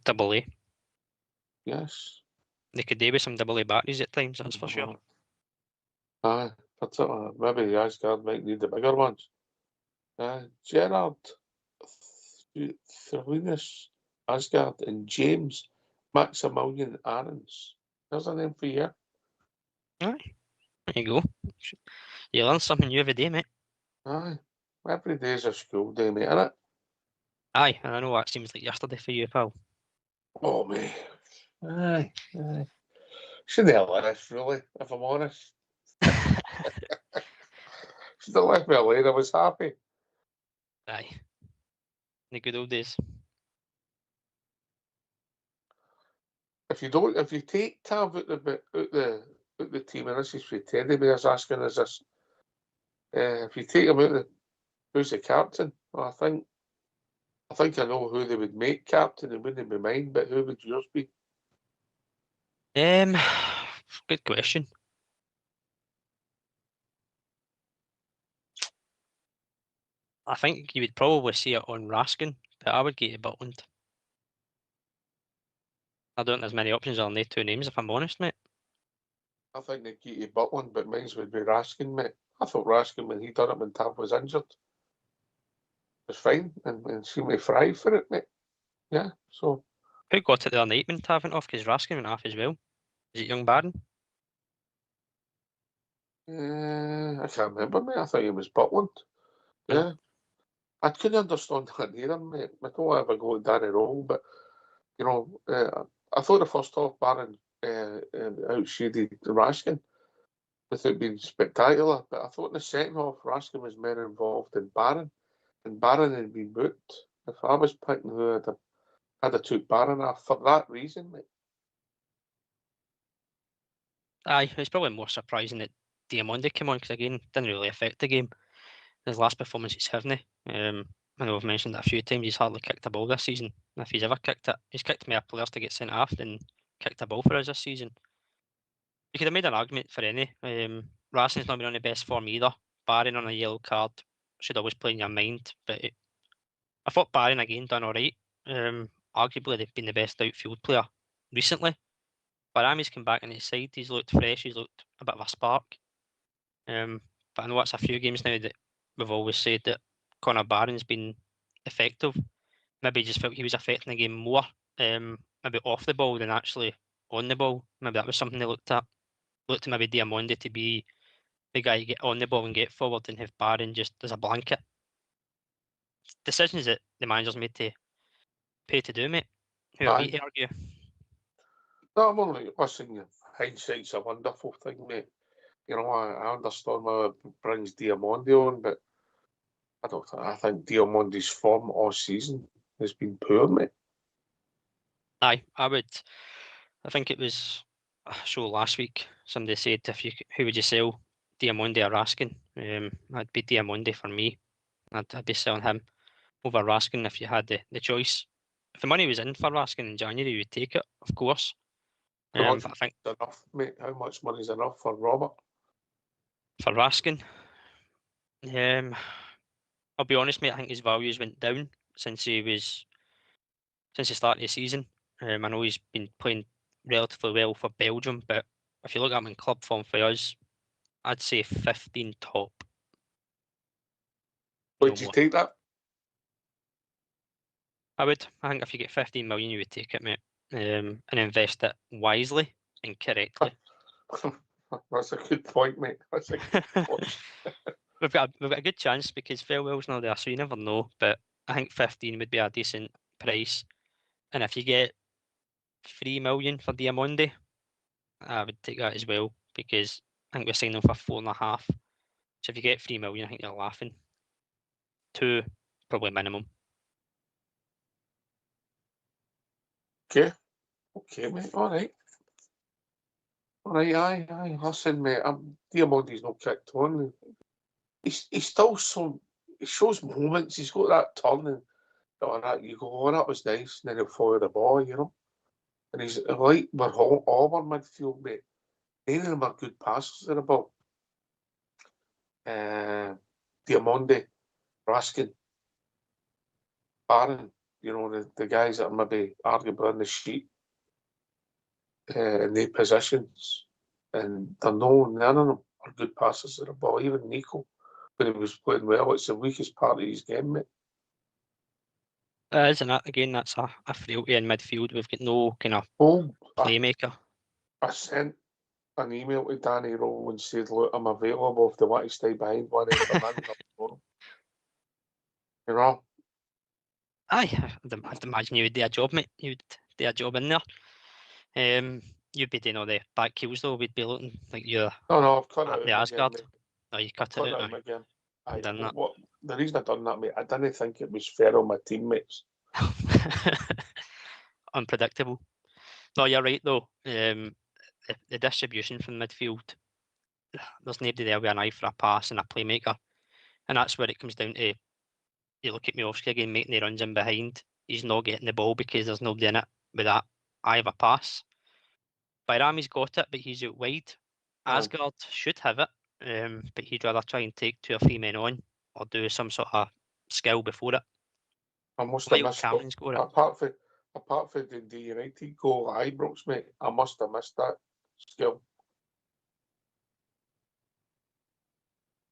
Double A. Yes. They could do with some double A batteries at times, that's for sure. Aye, particularly. Maybe the Asgard might need the bigger ones. Gerard, Therinus, Asgard, and James Maximilian Aarons. There's a name for you. Aye. There you go. You learn something new every day, mate. Aye. Every day's a school day, mate, innit? Aye, and I know that seems like yesterday for you, pal. Oh, mate. Aye. Shouldn't have left, really, if I'm honest. Should have left me alone. I was happy. Aye. The good old days. If you take Tav out the team, and this is for Teddy Bear's asking us this, if you take him out, who's the captain? Well, I think I know who they would make captain. It wouldn't be mine, but who would yours be? Good question. I think you would probably see it on Raskin, but I would get to Butland. I don't think there's many options on the two names, if I'm honest, mate. I think they'd get you Butland, but mine would be Raskin, mate. I thought Raskin, when he done it when Tav was injured, was fine and seemed to thrive for it, mate. Yeah, so. Who got it the other night when Tav went off? Because Raskin went off as well. Is it young Barron? I can't remember, mate. I thought he was Butland. Yeah. I couldn't understand that either, mate. I don't ever go down the wrong, but, you know, I thought the first half Barron outshaded Raskin without being spectacular, but I thought in the second half Raskin was more involved than Barron, and Barron had been booked. If I was picking who I'd have took Barron off for that reason, mate. Aye, it's probably more surprising that Diamondi came on because again, didn't really affect the game. His last performance is Hivney. I know I've mentioned that a few times. He's hardly kicked a ball this season. If he's ever kicked it, he's kicked more players to get sent off than kicked a ball for us this season. You could have made an argument for any. Rassen's not been on the best form either. Barron on a yellow card should always play in your mind. But I thought Barron again done all right. Arguably they've been the best outfield player recently. Barami's come back in his side. He's looked fresh. He's looked a bit of a spark. But I know it's a few games now that we've always said that Connor Barron's been effective. Maybe just felt he was affecting the game more, maybe off the ball than actually on the ball. Maybe that was something they looked at. Looked to maybe Diamondi to be the guy to get on the ball and get forward and have Barron just as a blanket. Decisions that the manager's made to pay to do, mate. Who are we to argue? No, I'm only listening. Hindsight's a wonderful thing, mate. You know, I understand why it brings Diamande on, but I think Diamande's form all season has been poor, mate. Aye, I think it was a show last week. Somebody said, who would you sell, Diamande or Raskin? That'd be Diamande for me. I'd be selling him over Raskin if you had the choice. If the money was in for Raskin in January, you would take it, of course. But I think enough, mate. How much money's enough for Robert? For Raskin, I'll be honest, mate. I think his values went down since the start of the season. I know he's been playing relatively well for Belgium, but if you look at him in club form for us, I'd say 15 top. Would you take that? I would. I think if you get 15 million, you would take it, mate, and invest it wisely and correctly. That's a good point, mate. That's a good point. We've got a good chance because farewell's not there, so you never know. But I think 15 would be a decent price, and if you get 3 million for Diamande, I would take that as well because I think we're signing for 4.5. So if you get 3 million, I think you're laughing. 2, probably minimum. Okay, mate. All right, aye. Listen, mate. Diamande's not kicked on. He's still he shows moments. He's got that turn and that. You go, oh, that was nice, and then he'll follow the ball, you know. And he's like all our midfield, mate. None of them are good passes. They're about Diamande, Raskin, Aaron. You know, the guys that are maybe arguably on the sheet in their positions, and none of them are good passes of the ball. Even Nico, when he was playing well, it's the weakest part of his game, mate. Isn't that again? That's a frailty in midfield. We've got no kind of playmaker. I sent an email to Danny Rowe and said, "Look, I'm available if they want to stay behind one end of the You know." Aye, I'd imagine you would do a job, mate. You'd do a job in there. You'd be doing all the back kills though. We'd be looking like you're. No, I've cut it out the Asgard. again, No, you cut it out now. Again. Done that. What the reason I done that, mate? I didn't think it was fair on my teammates. Unpredictable. No, you're right though. The distribution from midfield, there's nobody there with an eye for a pass and a playmaker, and that's where it comes down to. You look at Miovski again making the runs in behind. He's not getting the ball because there's nobody in it with that eye of a pass. Bayrami's got it, but he's out wide. Asgard should have it, but he'd rather try and take 2 or 3 men on or do some sort of skill before it. I must have missed Cameron's got it. Apart from the United goal, Ibrox, mate, I must have missed that skill.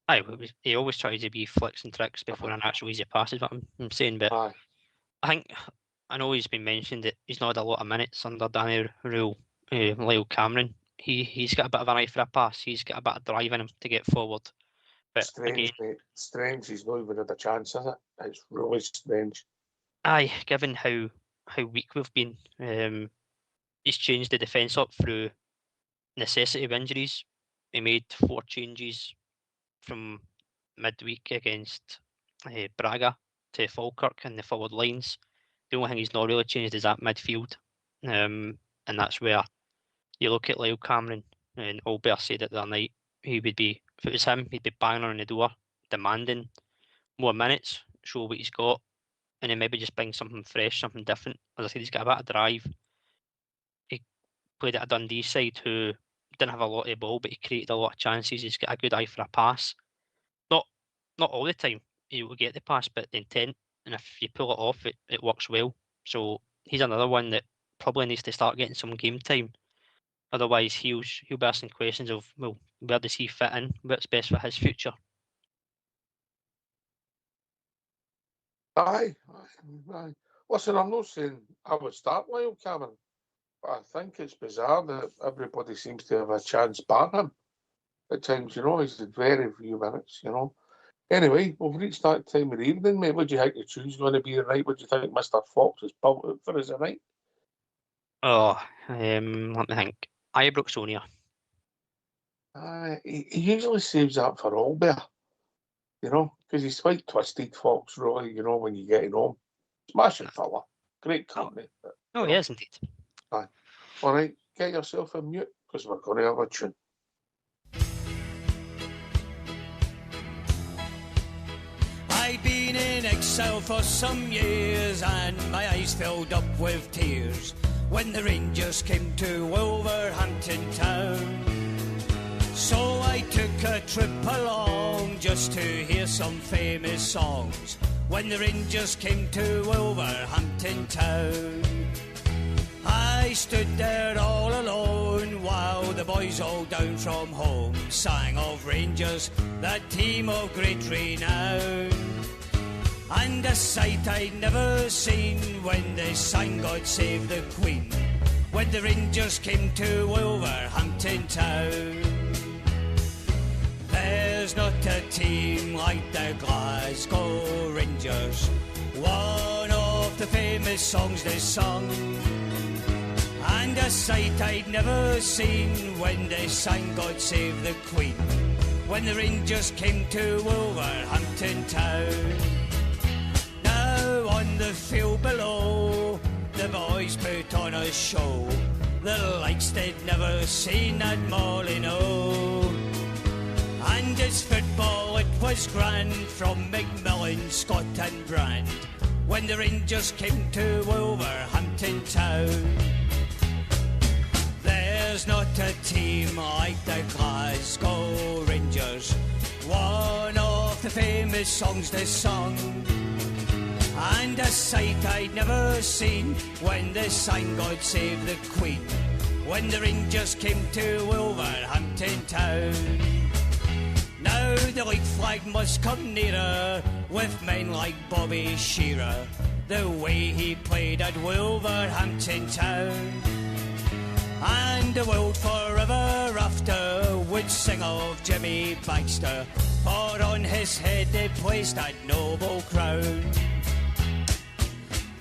Aye, he always tries to be flicks and tricks before an actual easy pass is what I'm saying. But I know he's been mentioned that he's not had a lot of minutes under Danny Rule. Lyle Cameron, he's got a bit of an eye for a pass. He's got a bit of drive in him to get forward. But strange, mate. Strange. He's not even had a chance, is it? It's really strange. Aye, given how weak we've been, he's changed the defence up through necessity of injuries. He made 4 changes from midweek against Braga to Falkirk in the forward lines. The only thing he's not really changed is that midfield, and that's where you look at Lyle Cameron, and Albert said it the other night, he would be, if it was him, he'd be banging on the door, demanding more minutes, show what he's got, and then maybe just bring something fresh, something different. As I said, he's got a bit of drive. He played at a Dundee side who didn't have a lot of the ball, but he created a lot of chances. He's got a good eye for a pass. Not all the time he will get the pass, but the intent, and if you pull it off, it works well. So he's another one that probably needs to start getting some game time. Otherwise, he'll be asking questions of, well, where does he fit in? What's best for his future? Aye. Listen, I'm not saying I would start Lyle Cameron, but I think it's bizarre that everybody seems to have a chance bar him. At times, you know, he's had very few minutes, you know. Anyway, we've reached that time of the evening, mate. What do you think the tune's going to be tonight? What do you think Mr. Fox has built out for us tonight? Oh, Let me think. Ibrox Sonia. He usually saves that for Albert, you know, because he's quite twisted, Fox, really, you know, when you get home. Smashing fella. Great company. Oh, yes, indeed. All right, get yourself a mute, because we're going to have a tune. I'd been in exile for some years and my eyes filled up with tears when the Rangers came to Wolverhampton town. So I took a trip along just to hear some famous songs when the Rangers came to Wolverhampton town. I stood there all alone while the boys all down from home sang of Rangers, that team of great renown. And a sight I'd never seen when they sang God Save the Queen, when the Rangers came to Wolverhampton town. There's not a team like the Glasgow Rangers, one of the famous songs they sung. And a sight I'd never seen when they sang God Save the Queen, when the Rangers came to Wolverhampton town. Now on the field below, the boys put on a show, the likes they'd never seen at Molyneux. And it's football, it was grand, from Macmillan, Scott and Brand, when the Rangers came to Wolverhampton town. There's not a team like the Glasgow Rangers, one of the famous songs they sung. And a sight I'd never seen when they sang God Save the Queen, when the Rangers came to Wolverhampton town. Now the league flag must come nearer with men like Bobby Shearer, the way he played at Wolverhampton town. And the world forever after would sing of Jimmy Baxter, for on his head they placed that noble crown.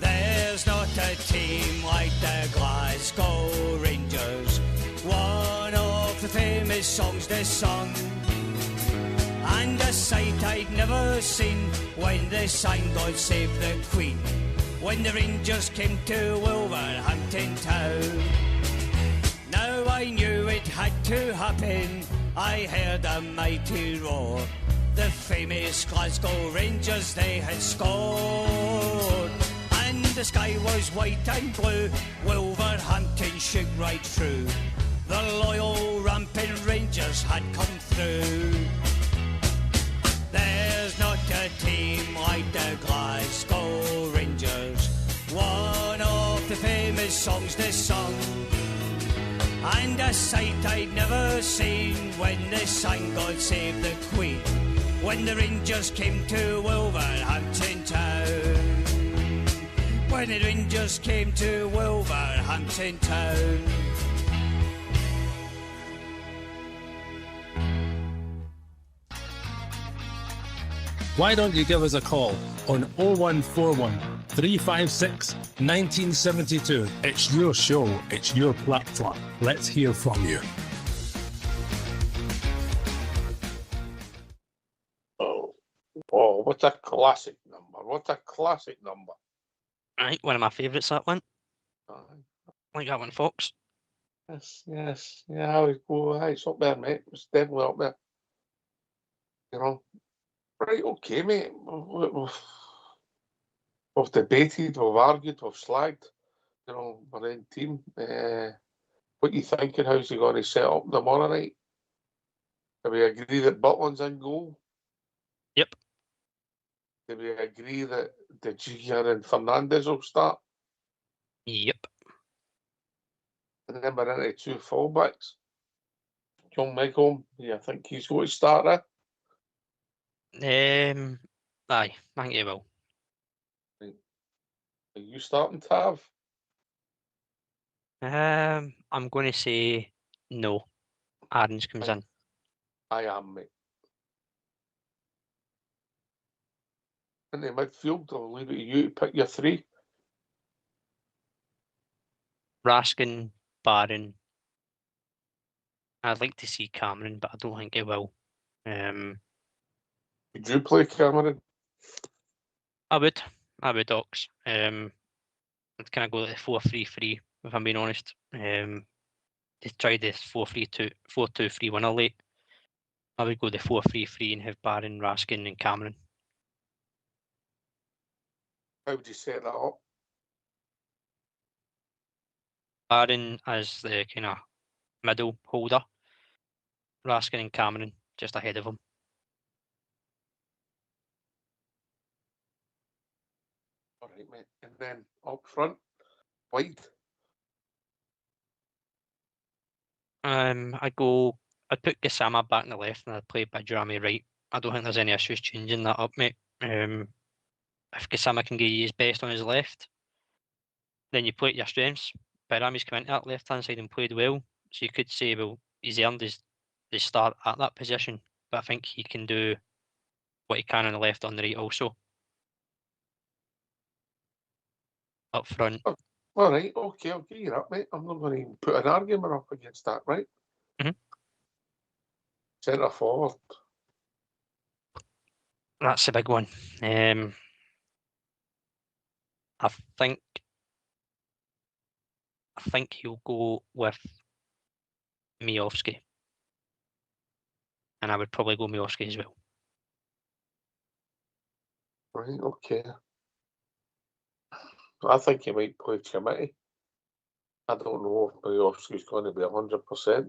There's not a team like the Glasgow Rangers, one of the famous songs they sung. And a sight I'd never seen when they sang God Save the Queen, when the Rangers came to Wolverhampton town. Now I knew it had to happen, I heard a mighty roar, the famous Glasgow Rangers they had scored. And the sky was white and blue, Wolverhampton shook right through, the loyal rampant Rangers had come through. There's not a team like the Glasgow Rangers, one of the famous songs they sung. And a sight I'd never seen when they sang God Save the Queen, when the Rangers came to Wolverhampton town. When the Rangers came to Wolverhampton town. Why don't you give us a call on 0141 356 1972? It's your show, it's your platform. Let's hear from you. Oh, what a classic number. What a classic number. Right, one of my favourites, that one. Aye. Like that one, Fox. Yes. Yeah, I would go, aye, it's up there, mate. It's definitely up there. You know. Right, okay, mate. We've debated, we've argued, we've slagged. You know, our own team. What you thinking? How's he going to set up tomorrow night? Do we agree that Butland's in goal? Yep. Do we agree that De Gea and Fernandes will start? Yep. And then we're into two fullbacks. John Megholm, I think he's going to start there. Aye, I think he will. Are you starting, Tav? I'm going to say no. Aarons comes in. I am, mate. In the midfield, I'll leave it to you to pick your three. Raskin, barring. I'd like to see Cameron, but I don't think he will. Would you play Cameron? I would, Ox. I'd kind of go with the 4-3-3, if I'm being honest. They tried this 4-3-2, 4-2-3 winner late. I would go the 4-3-3 and have Barron, Raskin, and Cameron. How would you set that up? Barron as the kind of middle holder, Raskin and Cameron just ahead of him. All right, mate. And then up front, wide. I'd put Gassama back in the left and I'd play Bajrami right. I don't think there's any issues changing that up, mate. If Gassama can give you his best on his left, then you play at your strengths. Bajrami's come into that left hand side and played well, so you could say, well, he's earned his start at that position, but I think he can do what he can on the left, on the right also. Up front. Oh, all right, okay, I'll give you that, mate. I'm not going to even put an argument up against that, right? Centre forward. That's a big one. I think he'll go with Miovski. And I would probably go Miovski as well. Right, okay. I think he might play Chimity. I don't know if Miovski's going to be 100%.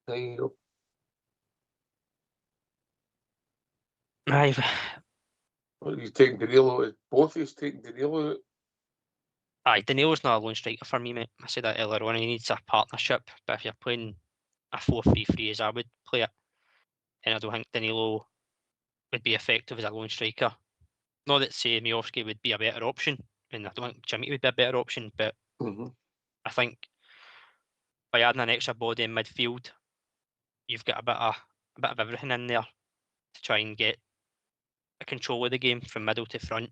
There you go. Aye. What, you taking Danilo? Both of you taking Danilo out? Aye, Danilo's not a lone striker for me, mate. I said that earlier on. He needs a partnership. But if you're playing a 4-3-3 as I would play it, then I don't think Danilo would be effective as a lone striker. Not that, say, Miovski would be a better option, and I don't think Jimmy would be a better option, but I think by adding an extra body in midfield, you've got a bit of everything in there to try and get a control of the game from middle to front,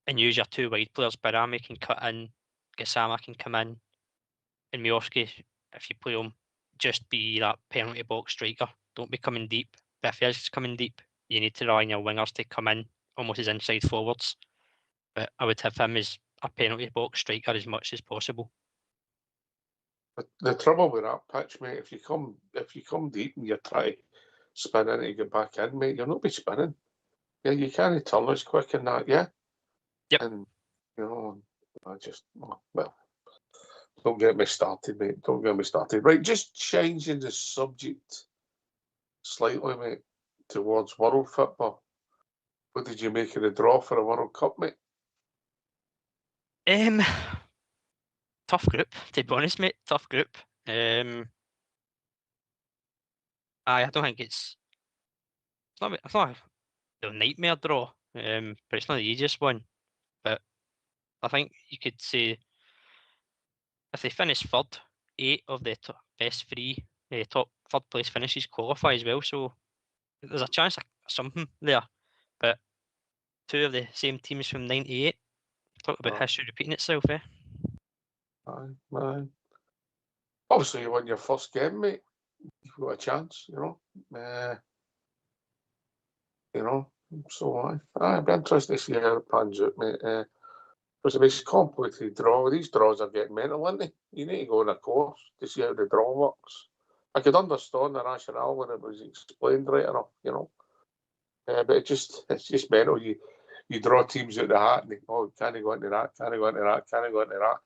and use your two wide players. Barami can cut in, Gassama can come in, and Miovski, if you play him, just be that penalty box striker. Don't be coming deep. But if he is coming deep, you need to rely on your wingers to come in almost as inside forwards. But I would have him as a penalty box striker as much as possible. The trouble with that pitch, mate, if you come deep and you try to spin in to get back in, mate, you'll not be spinning. Yeah, you can't turn as quick in that, yeah? Yep. And, well, don't get me started, mate. Don't get me started. Right, just changing the subject slightly, mate, towards world football. What did you make of the draw for the World Cup, mate? Tough group, to be honest, mate. Tough group. I don't think it's not a nightmare draw, but it's not the easiest one. But I think you could say if they finish third, 8 of the best 3 top third place finishes qualify as well. So there's a chance of something there. But 2 of the same teams from '98. Talk about history repeating itself, eh? Aye. Obviously, you won your first game, mate. You've got a chance, So I'd be interested to see how it pans out, mate. Because it's a complicated draw. These draws are getting mental, aren't they? You need to go on a course to see how the draw works. I could understand the rationale when it was explained right enough, but it's just mental. You draw teams out the hat and can I go into that? Can I go into that? Can I go into that?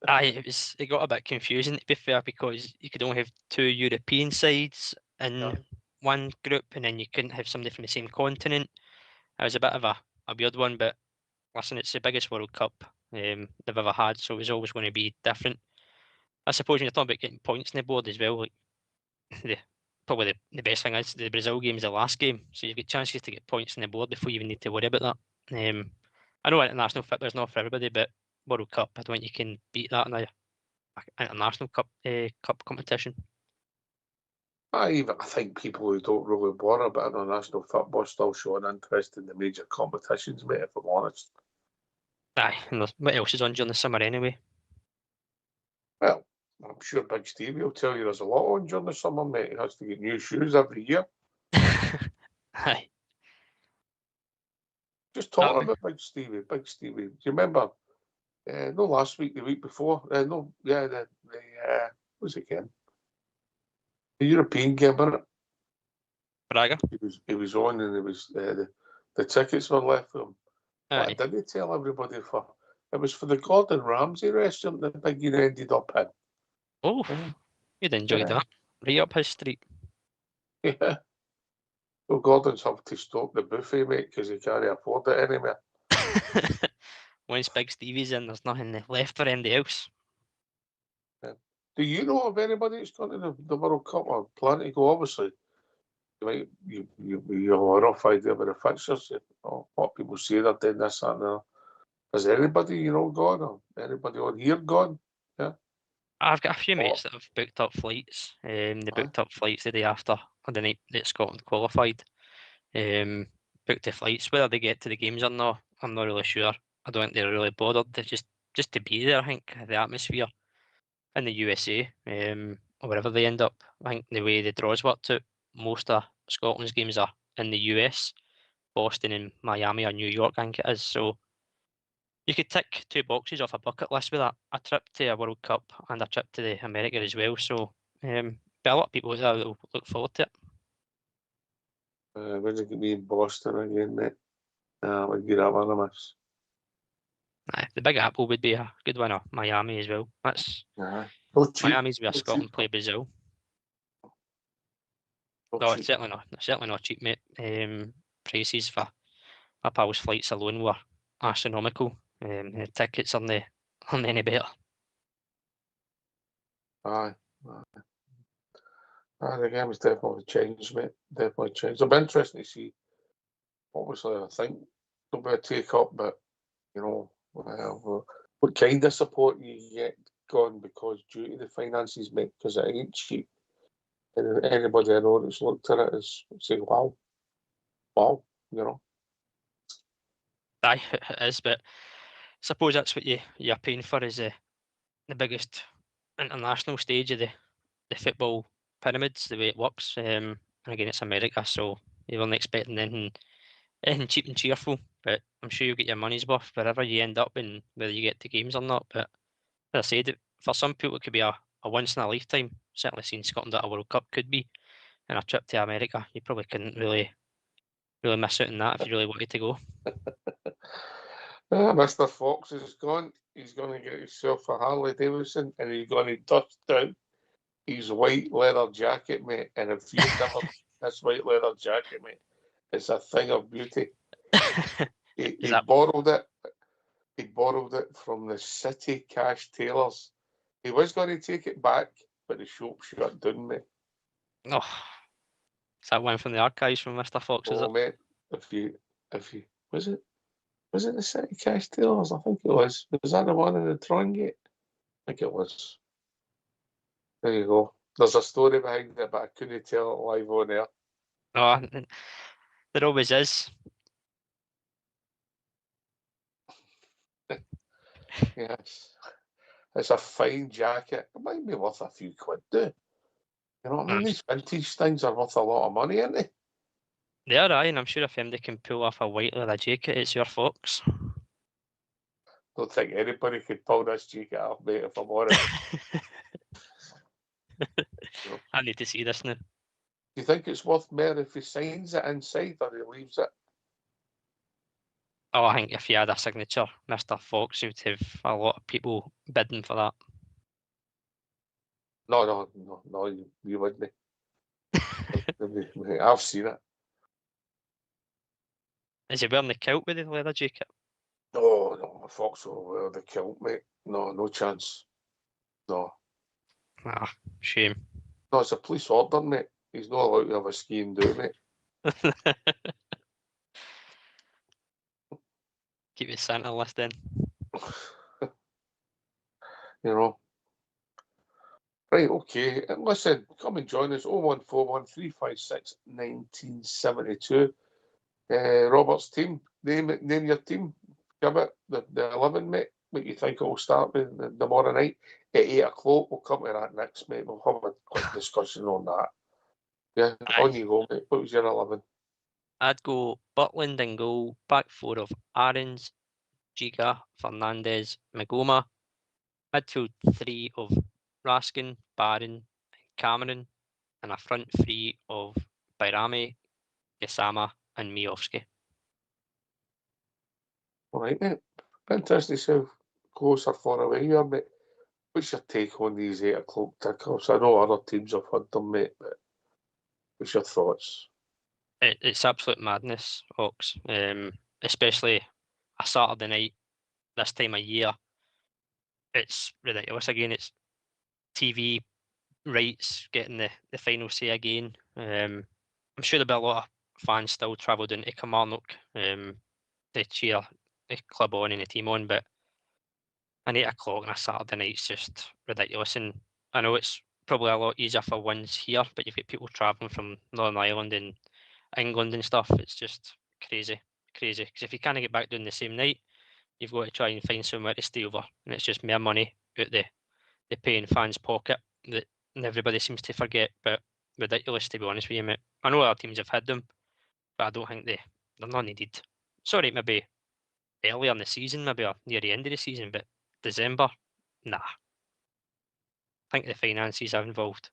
Aye, it got a bit confusing, to be fair, because you could only have 2 European sides in one group, and then you couldn't have somebody from the same continent. It was a bit of a weird one, but listen, it's the biggest World Cup they've ever had, so it was always going to be different. I suppose when you're talking about getting points on the board as well, like probably the best thing is the Brazil game is the last game, so you've got chances to get points on the board before you even need to worry about that. I know international football is not for everybody, but World Cup, I don't think you can beat that in an international cup competition. I think people who don't really bother about international football still show an interest in the major competitions, mate, if I'm honest. Aye, and what else is on during the summer anyway? Well, I'm sure Big Stevie will tell you there's a lot on during the summer, mate. He has to get new shoes every year. Aye. Just talking about Big Stevie. Do you remember? No, last week, the week before. No, yeah, the what was it again? The European game, wasn't it? Braga. He was on, and it was the tickets were left for him. Aye. What did he tell everybody for? It was for the Gordon Ramsay restaurant that Big Ian ended up in. Oh, Yeah. you'd enjoyed that. Right up his street. Yeah. Well, Gordon's have to stop the buffet, mate, because he can't afford it anymore. Once Big Stevie's in, there's nothing left for anybody else. Do you know of anybody that's gone to the World Cup or plan to go? Obviously, you have a rough idea about the fixtures. What people say they're doing this and that. Has anybody gone, or anybody on here gone? Yeah. I've got a few mates that have booked up flights. They booked up flights the day after, or the night that Scotland qualified. Booked the flights. Whether they get to the games or not, I'm not really sure. I don't think they're really bothered. They're just to be there. I think the atmosphere in the USA, or wherever they end up. I think the way the draws worked out, most of Scotland's games are in the US, Boston and Miami or New York, I think it is. So you could tick 2 boxes off a bucket list with that: a trip to a World Cup and a trip to the America as well. So, but a lot of people will look forward to it. When's it going to be in Boston again, mate? Would be that one of us. Aye, the Big Apple would be a good one, or Miami as well. That's cheap. Miami's where No Scotland cheap. play Brazil. No No, cheap. it's certainly not cheap, mate. Prices for my pal's flights alone were astronomical. The tickets aren't any better. Aye. The game's definitely changed, mate. Definitely changed. It'll be interesting to see. Obviously, I think there'll be a take up, but what kind of support you get gone, because due to the finances, mate, because it ain't cheap. And anybody I know that's looked at it is saying, wow, Aye, it is, but I suppose that's what you're paying for, is the biggest international stage of the football pyramids, the way it works. And again, it's America, so you weren't expecting anything cheap and cheerful. But I'm sure you'll get your money's worth wherever you end up, and whether you get to games or not. But as I said, for some people it could be a once in a lifetime. Certainly seeing Scotland at a World Cup could be, and a trip to America, you probably couldn't really miss out on that if you really wanted to go. Mr. Fox is gone. He's going to get himself a Harley Davidson, and he's going to dust down his white leather jacket, mate. And if you've never this white leather jacket, mate, it's a thing of beauty. He borrowed it. He borrowed it from the City Cash Tailors. He was going to take it back, but the shop shut down, mate. Oh, is that one from the archives from Mr. Fox? Is it? Mate, if you was it the City Cash Tailors? I think it was. Was that the one in the Trongate? I think it was. There you go. There's a story behind it, but I couldn't tell it live on air. Oh, there always is. Yes. It's a fine jacket. It might be worth a few quid, too. You know what I mean? These vintage things are worth a lot of money, aren't they? They are, aye, and I'm sure if anybody can pull off a white leather jacket, it's your Fox. Don't think anybody could pull this jacket off, mate, if I'm honest. I need to see this now. Do you think it's worth more if he signs it inside or he leaves it? Oh, I think if you had a signature, Mr. Fox, you'd have a lot of people bidding for that. No, you wouldn't. I've seen it. Is he wearing the kilt with the leather jacket? No, Fox will wear the kilt, mate. No chance. No. Ah, shame. No, it's a police order, mate. He's not allowed to have a skiing do, mate. Keep his Santa list then. Right, okay. And listen, come and join us. 0141 356 1972. Robert's team. Name your team. Give it the 11, mate. what you think it will start with tomorrow night at 8 o'clock? We'll come to that next, mate. We'll have a quick discussion on that. Yeah, on you go, mate. What was your 11? I'd go Butland in goal, back four of Aarons, Giga, Fernandez, Magoma, midfield three of Raskin, Barron, Cameron, and a front three of Bairami, Gisama, and Miovski. All right, mate. Interesting yourself closer far away here, mate. What's your take on these 8 o'clock tick-offs? I know other teams have had them, mate, but what's your thoughts? It's absolute madness, Hawks. Especially a Saturday night this time of year. It's ridiculous. Again, it's TV rights getting the final say again. I'm sure there'll be a lot of fans still travel down to Kilmarnock to cheer the club on and the team on, but an 8 o'clock on a Saturday night's just ridiculous. And I know it's probably a lot easier for ones here, but you've got people travelling from Northern Ireland and England and stuff. It's just crazy. Because if you can't get back down the same night, you've got to try and find somewhere to stay over, and it's just more money out the paying fans' pocket that everybody seems to forget. But ridiculous, to be honest with you, mate. I know other teams have had them, but I don't think they're not needed. Sorry, maybe earlier in the season, maybe or near the end of the season, but December, nah. I think the finances are involved.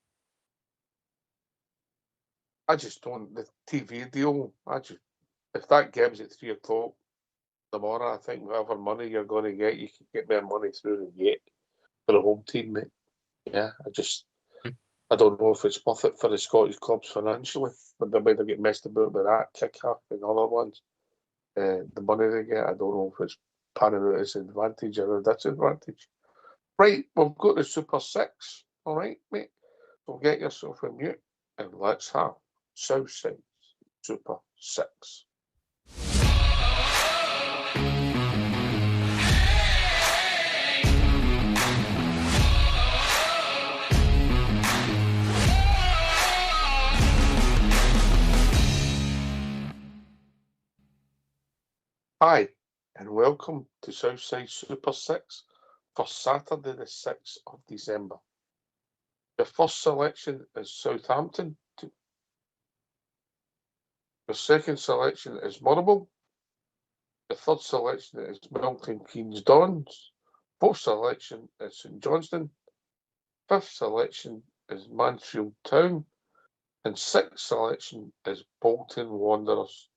I just don't. The TV deal, if that game's at 3 o'clock tomorrow, I think whatever money you're going to get, you can get more money through the gate for the home team, mate. Yeah, I don't know if it's worth it for the Scottish clubs financially, but they might have get messed about with that kicker and other ones. The money they get, I don't know if it's panning out as an advantage or a disadvantage. Right, we've got the Super 6, all right, mate? So get yourself a mute and let's have Southside Super 6. Hi, and welcome to Southside Super 6 for Saturday the 6th of December. The first selection is Southampton. The second selection is Motherwell. The third selection is Milton Keynes Dons. Fourth selection is St Johnstone. Fifth selection is Mansfield Town. And sixth selection is Bolton Wanderers.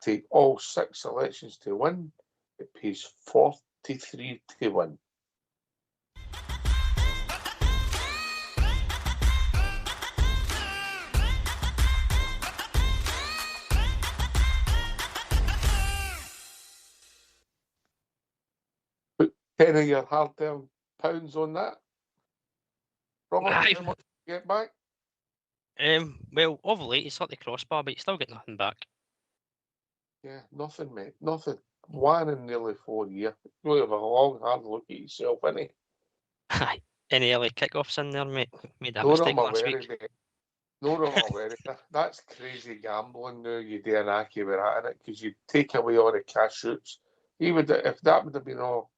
Take all 6 selections to win. It pays 43 to win. Put 10 of your hard-earned pounds on that. Robert, how much you get back? Well, of late, it's like the crossbar, but you still get nothing back. Yeah, nothing, mate. Nothing. 1 in nearly 4 years. You have a long, hard look at yourself, innit? Aye. Any early kickoffs in there, mate? Made that No, mistake I'm last aware, week. mate. No, I'm aware. That's crazy gambling now. You do an accy with that in it because you take away all the cash shoots. If that would have been all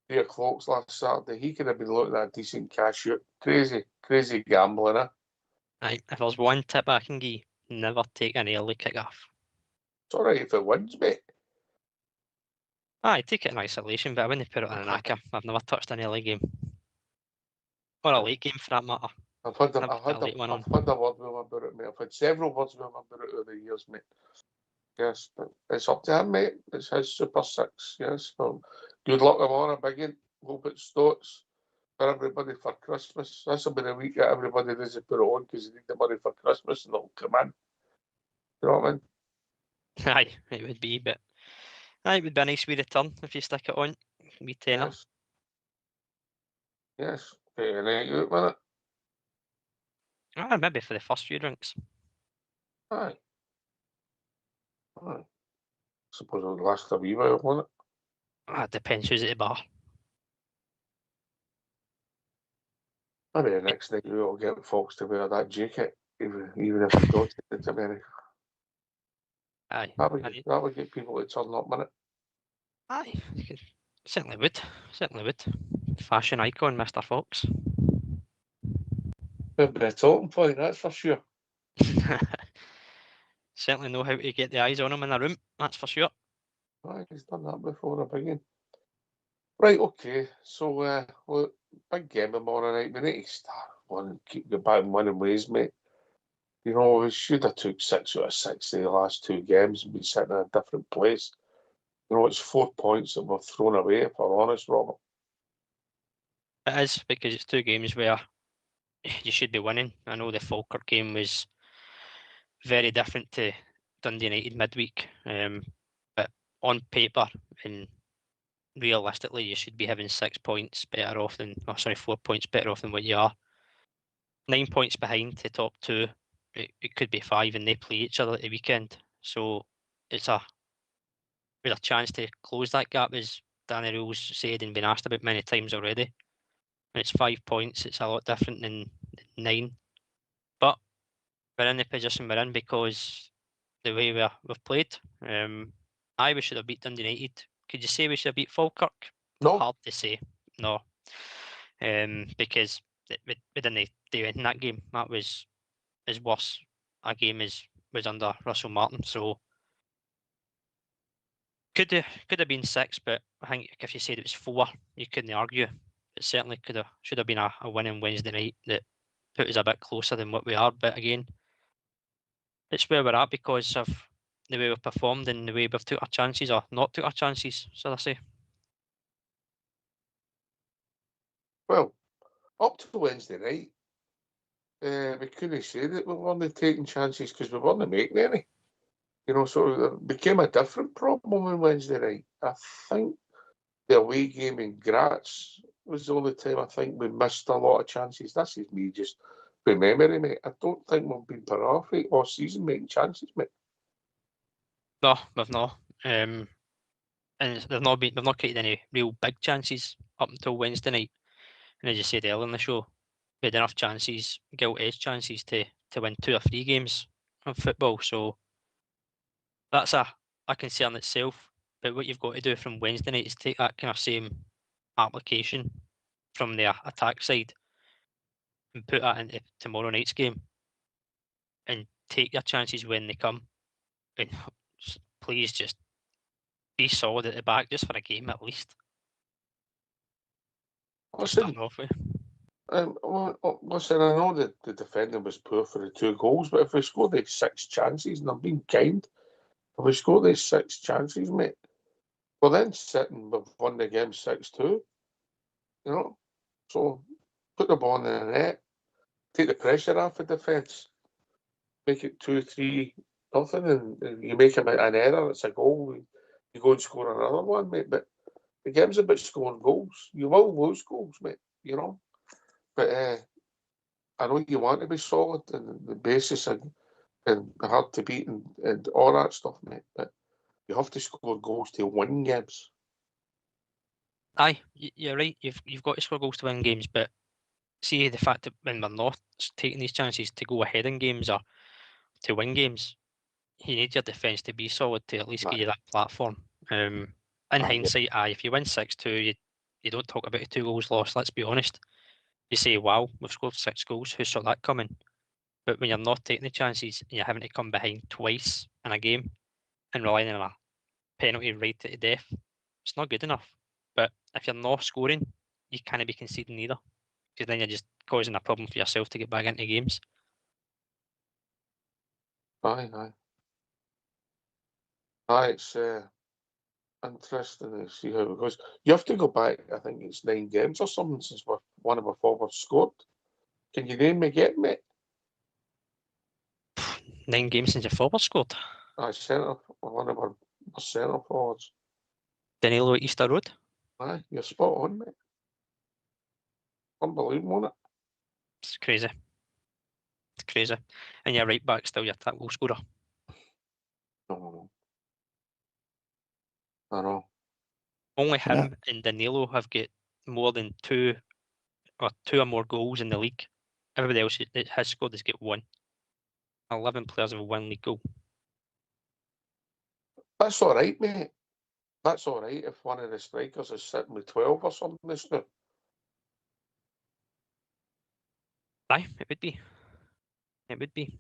3 o'clock last Saturday, he could have been looking at a decent cash shoot. Crazy gambling, eh? Aye. If there's one tip I can give, never take an early kick-off. It's all right if it wins, mate. Aye, take it in isolation, but I wouldn't put it in an acca. I've never touched an early game. Or a late game, for that matter. I've had a word with him about it, mate. I've had several words with him about it over the years, mate. Yes, but it's up to him, mate. It's his Super 6, yes. Well, good luck tomorrow, biggin. Hope it starts for everybody for Christmas. This will be the week that everybody doesn't put it on because they need the money for Christmas and it'll come in. You know what I mean? Aye, it would be, but aye, it would be a nice wee return if you stick it on. Wee tenner. Yes. Pay a night out with it. Aye, maybe for the first few drinks. Aye. Suppose it'll last a wee while, won't it? It depends who's at the bar. Maybe the next night we'll get folks to wear that jacket, even if we don't take it to America. Aye. That would get people to turn up, wouldn't it? Aye. You could Certainly would. Certainly would. Fashion icon, Mr. Fox. It'd be a talking point, that's for sure. Certainly know how to get the eyes on him in a room, that's for sure. Aye, he's done that before, a big one. Right, okay. So, well, big game tomorrow night. We need to start one, keep going back and winning ways, mate. You know, we should have took 6 out of 6 of the last 2 games and be sitting in a different place. You know, it's 4 points that we've thrown away, if we're honest, Robert. It is, because it's 2 games where you should be winning. I know the Falkirk game was very different to Dundee United midweek, but on paper and realistically, you should be having 6 points better off than, 4 points better off than what you are. 9 points behind the top 2. It could be 5, and they play each other at the weekend. So it's a chance to close that gap, as Danny Rules said and been asked about many times already. And it's 5 points. It's a lot different than 9. But we're in the position we're in because the way we've played. We should have beat Dundee United. Could you say we should have beat Falkirk? No. Hard to say. No. Because we didn't do anything in that game. That was as worse a game as was under Russell Martin. So could have been 6, but I think if you said it was 4, you couldn't argue. It certainly should have been a win on Wednesday night that put us a bit closer than what we are. But again, it's where we're at because of the way we've performed and the way we've took our chances or not took our chances, shall I say. Well, up to Wednesday night, we couldn't say that we weren't taking chances because we weren't making any. You know, so it became a different problem on Wednesday night. I think the away game in Graz was the only time I think we missed a lot of chances. This is me just from memory, mate. I don't think we've been perfect all season making chances, mate. No, we've not. And they've not created any real big chances up until Wednesday night. And as you said earlier in the show, we had enough chances, gilt-edged chances to win 2 or 3 games of football. So that's a concern itself. But what you've got to do from Wednesday night is take that kind of same application from the attack side and put that into tomorrow night's game and take your chances when they come. And please just be solid at the back just for a game at least. Listen, listen, I know that the defending was poor for the 2 goals, but if we scored these 6 chances, and I'm being kind, if we scored these 6 chances, mate, we're then sitting, we've won the game 6-2, you know? So put the ball in the net, take the pressure off the defence, make it 2-3 nothing, and you make an error, it's a goal, you go and score another one, mate. But the game's about scoring goals. You will lose goals, mate, you know? But I know you want to be solid and the basis and hard to beat and all that stuff, mate, but you have to score goals to win games. Aye, you're right. You've got to score goals to win games, but see the fact that when we're not taking these chances to go ahead in games or to win games, you need your defence to be solid to at least give you that platform. In hindsight, if you win 6-2, you don't talk about the 2 goals lost. Let's be honest. You say, "Wow, we've scored 6 goals. Who saw that coming?" But when you're not taking the chances and you're having to come behind twice in a game and relying on a penalty right to the death, it's not good enough. But if you're not scoring, you can't be conceding either, because then you're just causing a problem for yourself to get back into games. Aye, it's interesting to see how it goes. You have to go back, I think it's 9 games or something since one of our forwards scored. Can you name me again, mate? 9 games since your forward scored? One of our centre forwards. Danilo at Easter Road? Aye, you're spot on, mate. Unbelievable, isn't it? It's crazy. It's crazy. And your right back still your top goal scorer. No. I know. Only him and Danilo have got more than 2 or more goals in the league. Everybody else that has scored has got 1. 11 players have 1 league goal. That's all right, mate. That's all right if one of the strikers is sitting with 12 or something this now. Aye, it would be. It would be.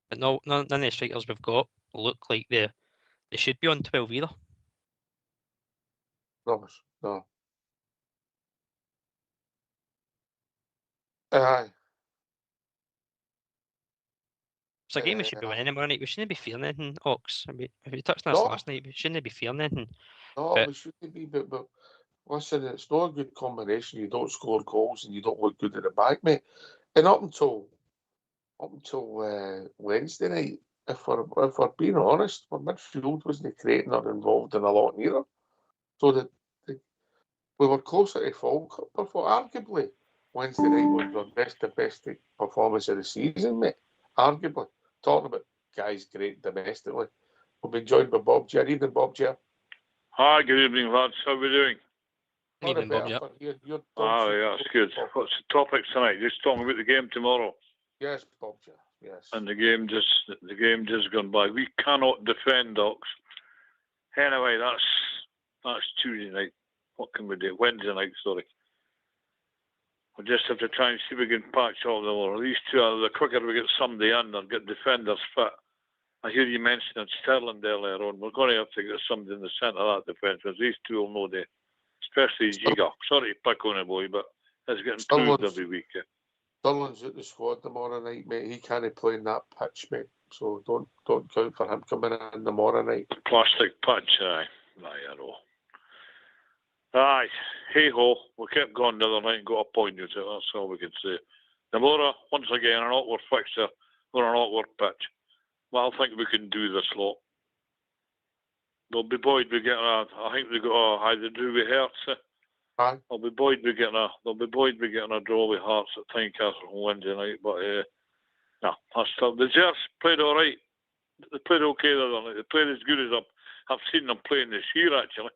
But no, none of the strikers we've got look like they should be on 12 either. Rubbish. No. Aye. It's a game we should be winning tomorrow night. We shouldn't be fearing anything, Ox. I mean, if we touched on this last night, we shouldn't be fearing anything. No, But we shouldn't be, but listen, it's not a good combination. You don't score goals and you don't look good at the back, mate. And up until Wednesday night, if we're being honest, our midfield wasn't creating or involved in a lot neither. So that we were closer to Falkirk, but arguably Wednesday night was our best performance of the season, mate. Arguably. Talking about guys great domestically. We'll be joined by Bob Ger. Evening, Bob Ger. Hi, good evening, lads. How are we doing? Evening, Bob Ger. That's good. What's the topic tonight? Just talking about the game tomorrow. Yes, Bob Ger. Yes. And the game just gone by. We cannot defend, Ox. Anyway, that's Tuesday night. What can we do? Wednesday night, sorry. We just have to try and see if we can patch all them over. These two are the quicker we get somebody in or get defenders fit. I hear you mentioning Sterling earlier on. We're going to have to get somebody in the centre of that defence because these two will know the, especially Giga. Sorry to pick on a boy, but it's getting proved every week. Yeah. Sterling's at the squad tomorrow night, mate. He can't play in that pitch, mate. So don't count for him coming in tomorrow night. Plastic pitch, aye. I know. Aye, hey ho, we kept going the other night and got a point out of it, that's all we can say. Namora, once again, an awkward fixture on an awkward pitch. Well, I think we can do this lot. They'll be buoyed we get I think they got either do with Hearts. Aye. They'll be buoyed we getting a draw with Hearts at Tynecastle on Wednesday night, but no, that's tough. The Jers played all right. They played okay the other night. They played as good as I've seen them playing this year actually.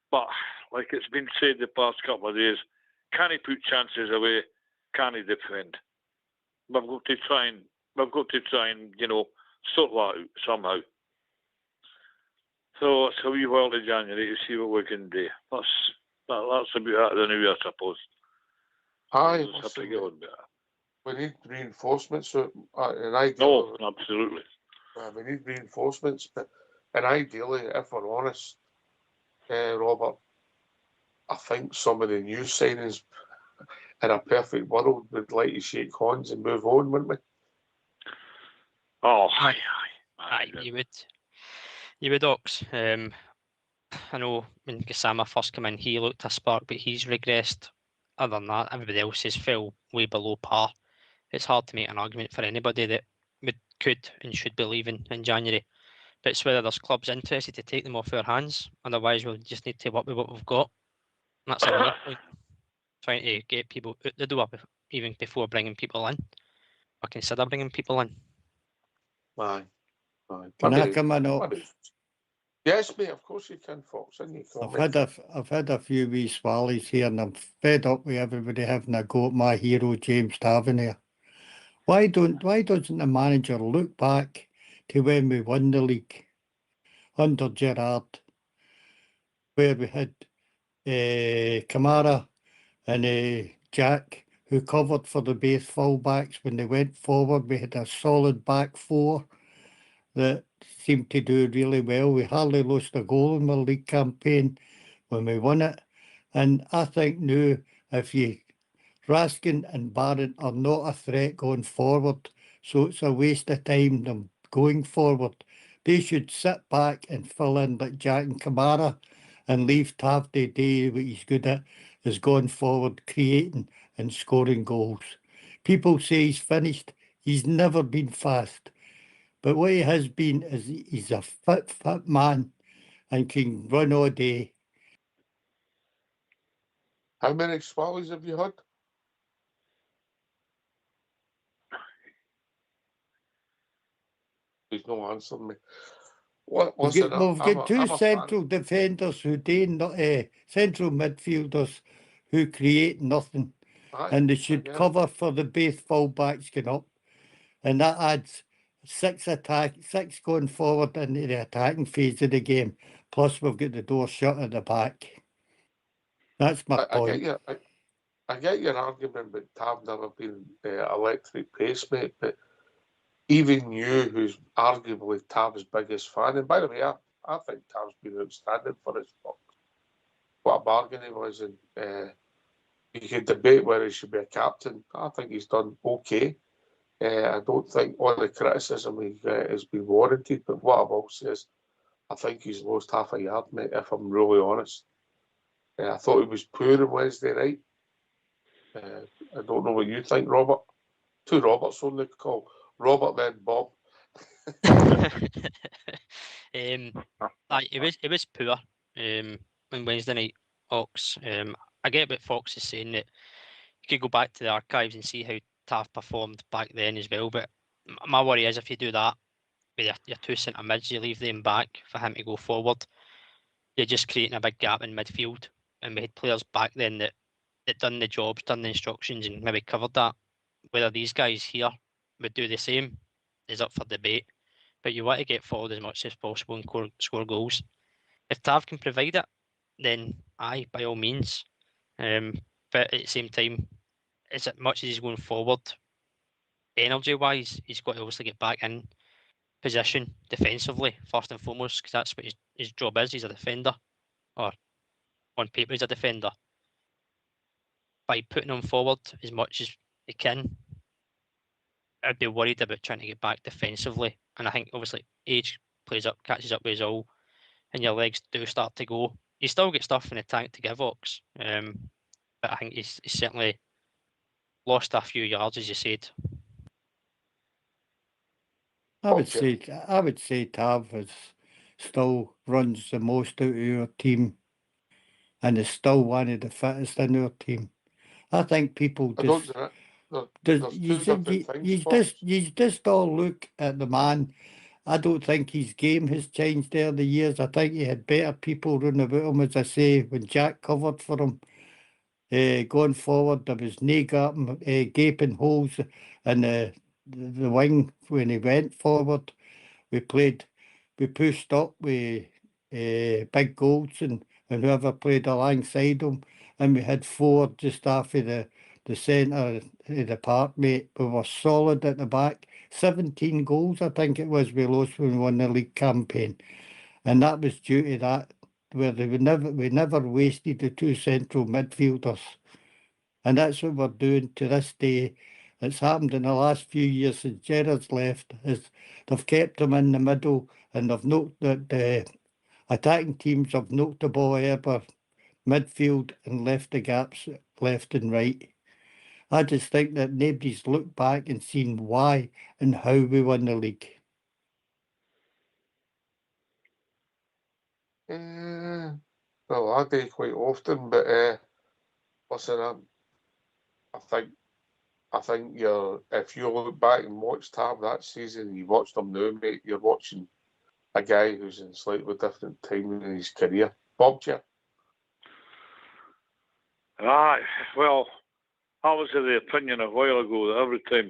But like it's been said the past couple of days, can he put chances away? Can he defend? We've got to try and sort that out somehow. So it's a wee while to January to see what we can do. That's about that the new year, I suppose. Aye, we'll have to get on with we need reinforcements. And absolutely. We need reinforcements, and ideally, if we're honest, Robert, I think some of the new signings in a perfect world would like to shake hands and move on, wouldn't we? Oh, aye, you would, Ox. I know when Gassama first came in, he looked a spark, but he's regressed. Other than that, everybody else has fell way below par. It's hard to make an argument for anybody that could and should be leaving in January. But it's whether there's clubs interested to take them off our hands. Otherwise, we'll just need to work with what we've got. And that's another point. Trying to get people out the door even before bringing people in. Or consider bringing people in. Aye. Can I come in, Ox? Yes, mate, of course you can, Fox. I've had a few wee swallies here and I'm fed up with everybody having a go at my hero, James Tavernier. Why doesn't the manager look back to when we won the league under Gerrard, where we had Kamara and Jack, who covered for the base fullbacks when they went forward. We had a solid back four that seemed to do really well. We hardly lost a goal in the league campaign when we won it. And I think now, if Raskin and Barrett are not a threat going forward, so it's a waste of time them going forward. They should sit back and fill in like Jack and Kamara and leave Tav to do what he's good at, is going forward, creating and scoring goals. People say he's finished. He's never been fast. But what he has been is he's a fit man and can run all day. How many swallows have you had? He's no answering me. We've got two central defenders who central midfielders who create nothing. And they should cover for the base full-backs going up. And that adds six going forward into the attacking phase of the game. Plus, we've got the door shut at the back. That's my point. I get your argument, but Tav never been electric pace, mate. But even you, who's arguably Tav's biggest fan, and by the way, I think Tav's been outstanding for his box. What a bargain he was, and you could debate whether he should be a captain. I think he's done okay. I don't think all the criticism has been warranted, but what I will say is I think he's lost half a yard, mate, if I'm really honest. I thought he was poor on Wednesday night. I don't know what you think, Robert. Two Roberts on the call. Robert, then Bob. It was poor on Wednesday night, Ox. I get what Fox is saying, that you could go back to the archives and see how Tav performed back then as well. But my worry is if you do that with your two centre mids, you leave them back for him to go forward, you're just creating a big gap in midfield. And we had players back then that done the jobs, done the instructions, and maybe covered that. Whether these guys here would do the same is up for debate. But you want to get forward as much as possible and score goals. If Tav can provide it, then aye, by all means. But at the same time, as much as he's going forward, energy-wise, he's got to obviously get back in position defensively, first and foremost, because that's what his job is. He's a defender, or on paper he's a defender. By putting him forward as much as he can, I'd be worried about trying to get back defensively. And I think obviously age catches up with us all, and your legs do start to go. You still get stuff in the tank to give, Ox, but I think he's certainly lost a few yards, as you said. I would say Tav still runs the most out of your team, and is still one of the fittest in our team. I think people just you just all look at the man. I don't think his game has changed over the years. I think he had better people running about him, as I say, when Jack covered for him. Going forward, there was no gaping holes in the wing when he went forward. We pushed up with big goals and whoever played alongside him, and we had four just after the centre of the park, mate. We were solid at the back. 17 goals, I think it was, we lost when we won the league campaign. And that was due to that, where we never wasted the two central midfielders. And that's what we're doing to this day. It's happened in the last few years since Gerrard's left, is they've kept them in the middle, and they've knocked the attacking teams have knocked the ball over midfield and left the gaps left and right. I just think that nobody's looked back and seen why and how we won the league. Well, I do quite often, but listen, I think if you look back and watch Tav that season, you watched him now, mate, you're watching a guy who's in slightly different time in his career. Bob, Chair? Well, I was of the opinion a while ago that every time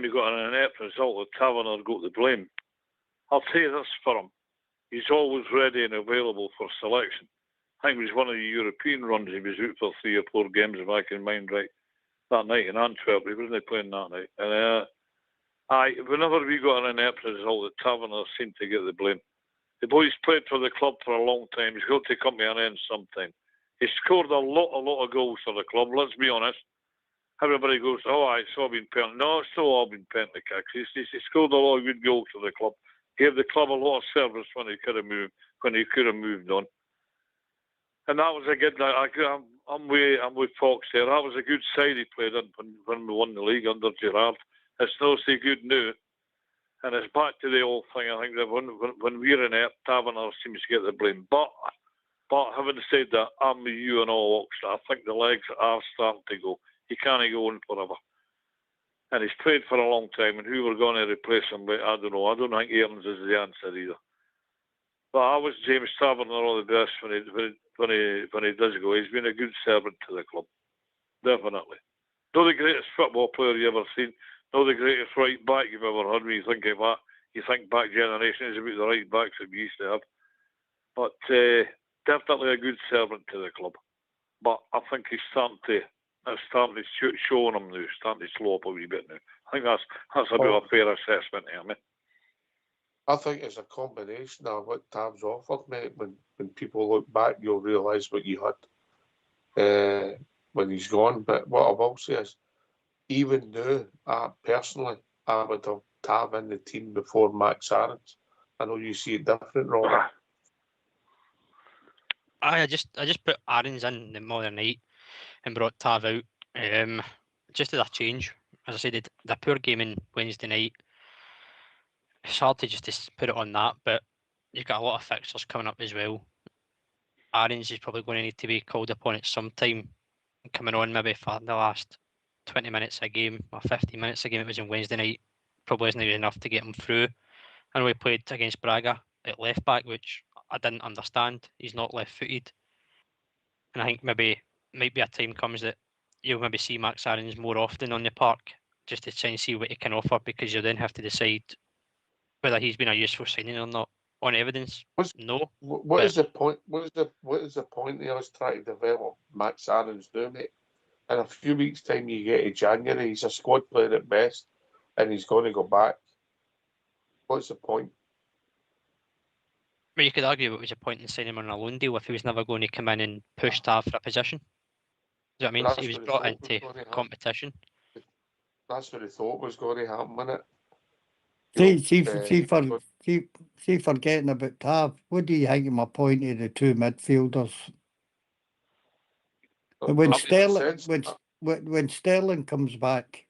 you got an inept result, the Taverner got the blame. I'll tell you this for him. He's always ready and available for selection. I think it was one of the European runs. He was out for 3 or 4 games, if I can mind right, that night in Antwerp. He wasn't playing that night. And whenever we got an inept result, the Taverner seemed to get the blame. The boy's played for the club for a long time. He's got to come to an end sometime. He scored a lot of goals for the club, let's be honest. Everybody goes, it's all been penalty. No, it's still all been penalty kicks. He scored a lot of good goals for the club. Gave the club a lot of service when he could have moved on. And that was a good night. I'm with Fox here. That was a good side he played in when we won the league under Gerrard. It's not so good now. And it's back to the old thing. I think that when we're in it, Taverner seems to get the blame. But having said that, I'm with you and all, Oxford. I think the legs are starting to go. He can't go on forever. And he's played for a long time, and who we're going to replace him with, I don't know. I don't think Aarons is the answer either. But I wish James Taverner all the best when he does go. He's been a good servant to the club. Definitely. Not the greatest football player you ever seen, not the greatest right back you've ever had when you think of that. You think back generations about the right backs that we used to have. But definitely a good servant to the club. But I think he's starting to show him now, starting to slow up a wee bit now. I think that's about a fair assessment here, mate. I think it's a combination of what Tav's offered, mate. When people look back, you'll realise what you had when he's gone. But what I will say is, even now, personally, I would have Tav in the team before Max Aarons. I know you see it different, Robert. I just put Aarons in the other night and brought Tav out. Just as a change. As I said, the poor game on Wednesday night. It's hard to just put it on that, but you've got a lot of fixtures coming up as well. Aarons is probably going to need to be called upon at some time, coming on maybe for the last 20 minutes a game or 15 minutes a game. It was on Wednesday night. Probably isn't enough to get him through. I know he played against Braga at left back, which I didn't understand. He's not left footed. And I think maybe might be a time comes that you'll maybe see Max Aarons more often on the park just to try and see what he can offer, because you then have to decide whether he's been a useful signing or not. On evidence, no. What is the point? What is the point of us trying to develop Max Aarons now, mate? In a few weeks' time, you get to January. He's a squad player at best, and he's going to go back. What's the point? Well, you could argue what was the point in signing him on a loan deal if he was never going to come in and push Tav for a position. Do you know what I mean? He was brought into competition. That's what he thought was going to happen, wasn't it? See, forgetting about Tav, what do you think of my point of the two midfielders? When Sterling comes back,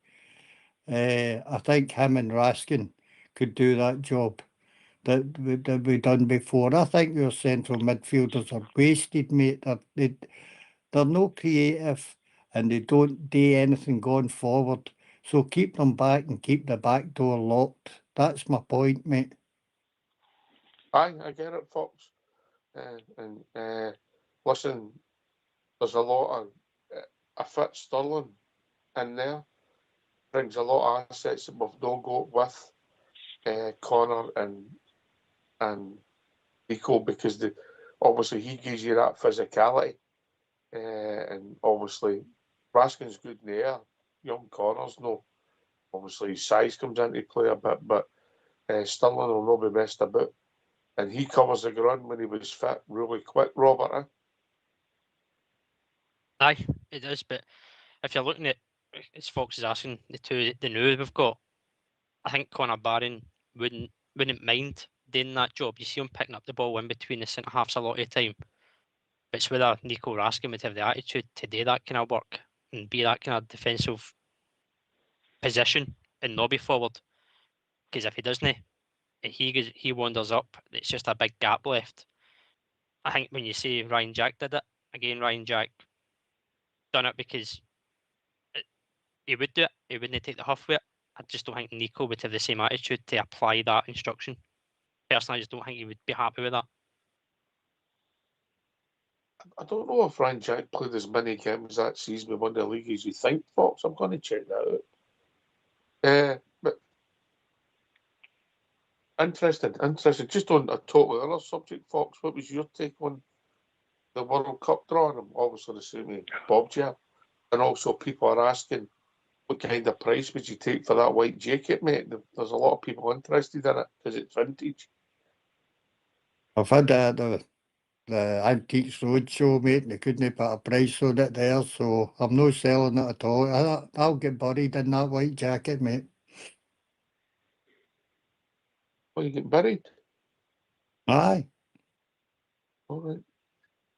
I think him and Raskin could do that job that we've done before. I think your central midfielders are wasted, mate. They're no creative and they don't do anything going forward. So keep them back and keep the back door locked. That's my point, mate. I get it, Fox. Listen, there's a lot of a fit Sterling in there. Brings a lot of assets that we've not got with Connor and Nico, because obviously he gives you that physicality, and obviously Raskin's good in the air. Young Connor's no. Obviously his size comes into play a bit, but Sterling will not be messed about. And he covers the ground when he was fit really quick, Robert. Eh? Aye, it is. But if you're looking at, as Fox is asking, the new we've got, I think Connor Barron wouldn't mind doing that job. You see him picking up the ball in between the centre halves a lot of the time. But it's whether Nico Raskin would have the attitude to do that kind of work and be that kind of defensive position and not be forward. Because if he doesn't, he wanders up. It's just a big gap left. I think when you say Ryan Jack did it, again, Ryan Jack done it because he would do it. He wouldn't take the huff with it. I just don't think Nico would have the same attitude to apply that instruction. Personally, I just don't think he would be happy with that. I don't know if Ryan Jack played as many games that season we won the league as you think, Fox. I'm going to check that out. But interesting. Just on a totally other subject, Fox, what was your take on the World Cup draw? I'm obviously the same with Bob J. And also people are asking, what kind of price would you take for that white jacket, mate? There's a lot of people interested in it because it's vintage. I've had the Antiques Roadshow, mate, and they couldn't put a price on it there, so I'm not selling it at all. I'll get buried in that white jacket, mate. Oh, you get buried? Aye. All right.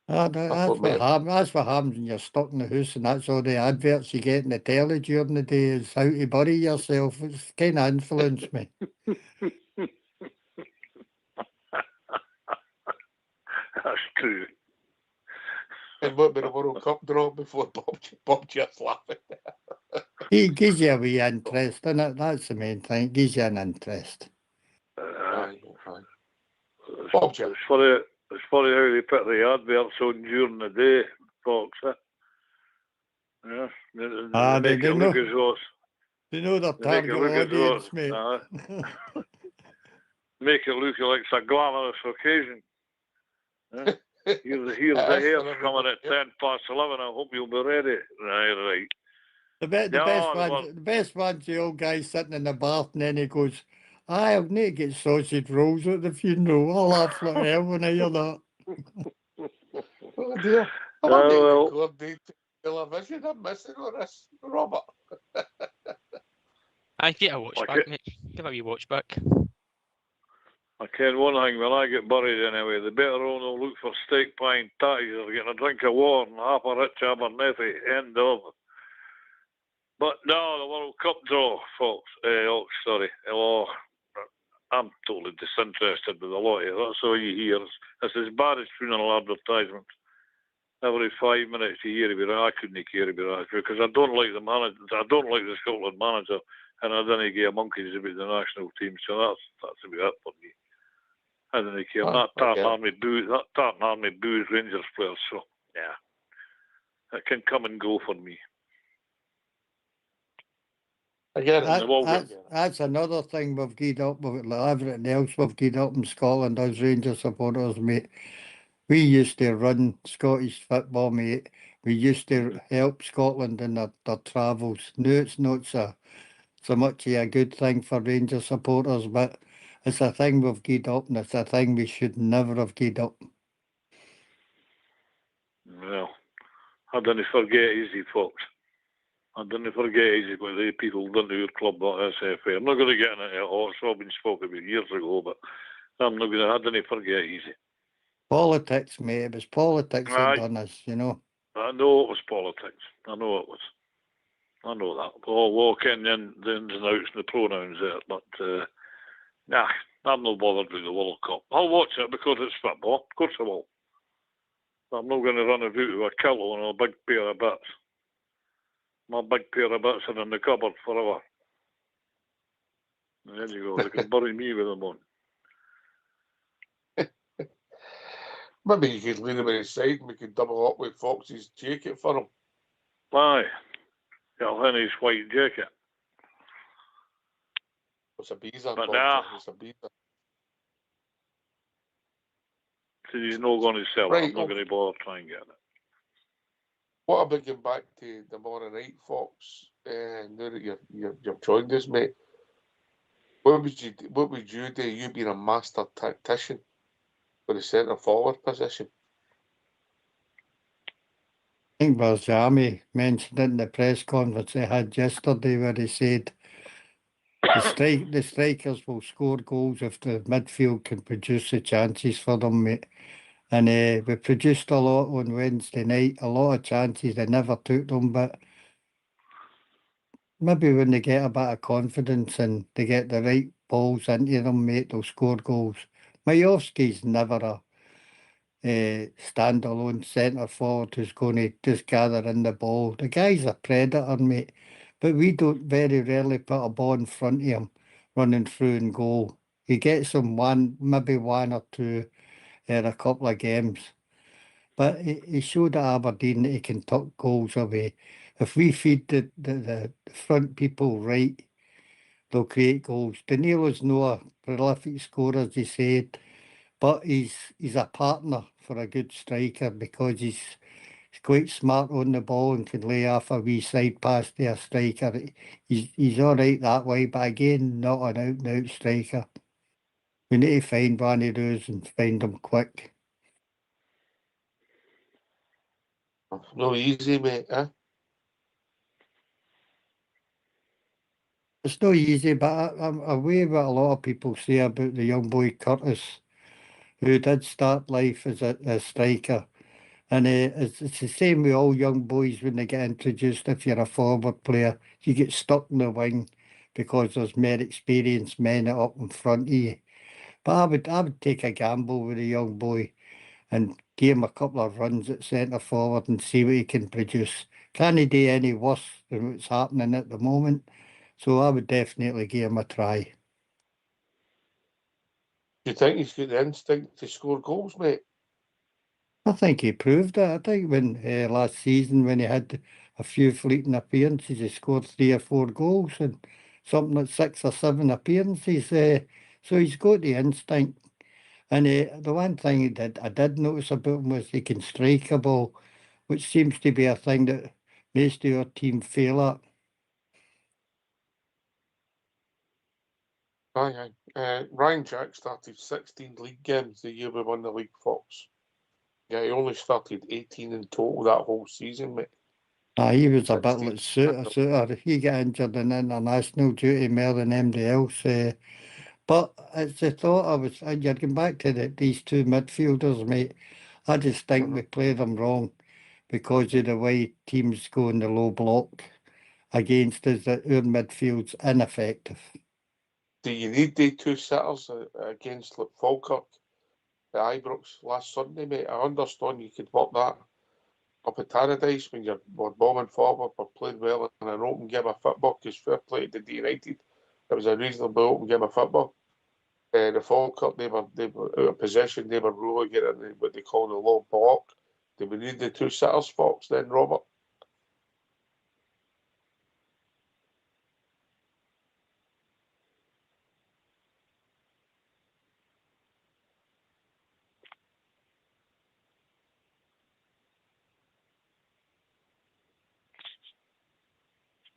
That's what happens when you're stuck in the house, and that's all the adverts you get in the telly during the day is how to bury yourself. It's kind of influenced me. That's true. And what about the World Cup draw before Bob just laughing? He gives you a wee interest in it. That's the main thing. It gives you an interest. Aye. It's funny how they put the adverts on during the day, Fox. Yeah, they make it look as though They know their They make it target look as though audience, mate. make it look like it's a glamorous occasion. Here's the hearse coming at 11:10. I hope you'll be ready. Right. The best one's the old guy sitting in the bath, and then he goes, I'll need to get sausage rolls at the funeral. I'll laugh like hell when I hear that. Oh dear. I'm well, coordinate television. I'm missing all this, Robert. I get a watch back, mate. Give a wee watch back. I ken one thing, when I get buried anyway, the better on will look for steak pie and tatties or getting a drink of water and half a rich Abernethy. End of. But no, the World Cup draw, folks. Sorry. Oh, I'm totally disinterested with a lot of it. That's all you hear. It's as bad as funeral advertisements. Every 5 minutes you hear about it. I couldn't care about it because I don't like the manager. I don't like the Scotland manager, and I didn't give a monkeys about the national team. So that's about it for me. I didn't care. That Tartan Army booze Rangers players. So yeah, it can come and go for me. Again, that's another thing we've gied up with everything else we've gied up in Scotland as Rangers supporters, mate. We used to run Scottish football, mate. We used to help Scotland in their travels. Now it's not so much a good thing for Rangers supporters, but it's a thing we've gied up, and it's a thing we should never have gied up. Well, I didn't forget easy, folks. I didn't forget easy what the people done to your club at SFA. I'm not going to get into it. It's all been spoken about years ago, but I'm not going to. I didn't forget easy. Politics, mate. It was politics that done us, you know. I know it was politics. I know it was. I know that. We'll walk in the ins and outs and the pronouns there, but nah, I'm not bothered with the World Cup. I'll watch it because it's football. Of course I will. I'm not going to run about with a kilo and a big pair of bits. My big pair of bits are in the cupboard forever. And there you go. They can bury me with them on. Maybe you could lean him on his side and we could double up with Fox's jacket for him. Aye. He'll in his white jacket. It's a beezer. But nah. It's a beezer. So he's not going to sell it. I'm not going to bother trying to get it. What about getting back to the morning night, Fox? Now that you've joined us, mate, what would you do? You being a master tactician for the centre forward position? I think Barzami mentioned it in the press conference they had yesterday where he said the strikers will score goals if the midfield can produce the chances for them, mate. And we produced a lot on Wednesday night, a lot of chances. They never took them, but maybe when they get a bit of confidence and they get the right balls into them, mate, they'll score goals. Majowski's never a standalone centre forward who's going to just gather in the ball. The guy's a predator, mate, but we don't very rarely put a ball in front of him running through and goal. He gets them maybe one or two in a couple of games. But he showed at Aberdeen that he can tuck goals away. If we feed the front people right, they'll create goals. Danilo's not a prolific scorer, as he said, but he's a partner for a good striker because he's quite smart on the ball and can lay off a wee side pass to a striker. He's all right that way, but again, not an out-and-out striker. We need to find one of those and find them quick. No easy, mate, eh? It's not easy, but I'm aware what a lot of people say about the young boy Curtis, who did start life as a striker. And it's the same with all young boys when they get introduced. If you're a forward player, you get stuck in the wing because there's more experienced men up in front of you. But I would take a gamble with a young boy and give him a couple of runs at centre forward and see what he can produce. Can't he do any worse than what's happening at the moment? So I would definitely give him a try. Do you think he's got the instinct to score goals, mate? I think he proved it. I think when last season when he had a few fleeting appearances. He scored 3 or 4 goals and something like 6 or 7 appearances. So he's got the instinct. And the one thing that I did notice about him was he can strike a ball, which seems to be a thing that most of our team fail at. Ryan Jack started 16 league games the year we won the league, Fox. Yeah, he only started 18 in total that whole season, mate. He was a bit like Suter. He got injured in international duty more than anybody else. But it's the thought you're going back to these two midfielders, mate. I just think we play them wrong because of the way teams go in the low block against us, that our midfield's ineffective. Do you need the 2 sitters against Falkirk at Ibrox last Sunday, mate? I understand you could work that up at Paradise when you're bombing forward or playing well in an open game of football, because fair play to the United. It was a reasonable open game of football. The Falkirk, they were out of possession, they were really getting what they call the low block. Do we need the 2 sitters, Fox, then, Robert?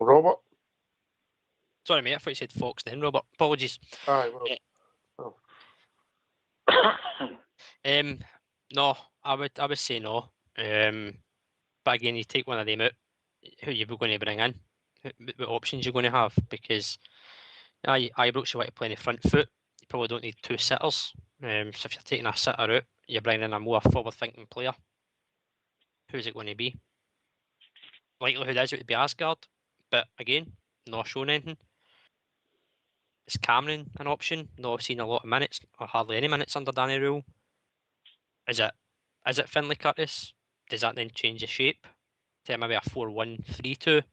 Robert? Sorry, mate, I thought you said Fox then, Robert. Apologies. Aye, well. No, I would say no. But again, you take one of them out, who you're going to bring in, what options you're going to have, because Ibrox, you want to play in the front foot, you probably don't need 2 sitters. So if you're taking a sitter out, you're bringing in a more forward-thinking player. Who's it going to be? Likelihood is it would be Asgard, but again, not showing anything. Is Cameron an option? Not seen a lot of minutes, or hardly any minutes under Danny Rule. Is it Finlay Curtis? Does that then change the shape to maybe a 4-1-3-2?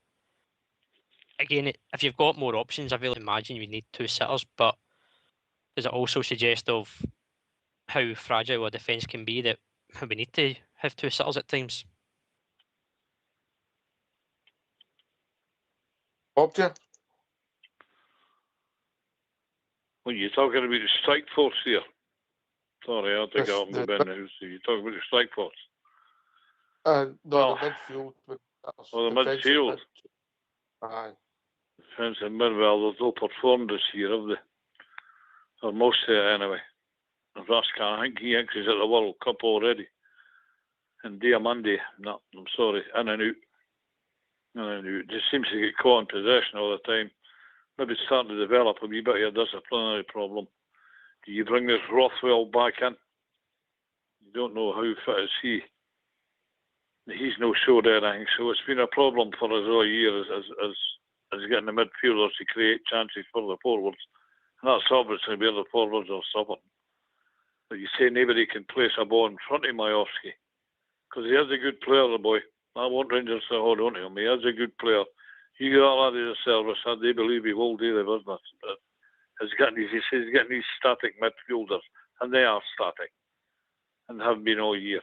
Again, if you've got more options, I really imagine you need 2 sitters, but does it also suggest of how fragile a defence can be that we need to have 2 sitters at times? Object? Well, you're talking about the strike force here. Sorry, I had to go up and Ben now. So you're talking about the strike force? No, the midfield. The midfield. Aye. Defence and midfield, they've all performed this year, have they? Or most of it anyway. Raska, I think he thinks he's at the World Cup already. And Diamandi, no, I'm sorry, in and out. In and out. Just seems to get caught in possession all the time. Maybe it's starting to develop a wee bit of a disciplinary problem. Do you bring this Rothwell back in? You don't know how fit is he. He's no showed anything, so it's been a problem for us all year as getting the midfielders to create chances for the forwards. And that's obviously where the forwards are suffering. But you say nobody can place a ball in front of Majorski, because he is a good player, the boy. I want Rangers to hold on to him. He is a good player. You get that lad as a service, and they believe he will do the business. But he's getting these static midfielders, and they are static, and have been all year.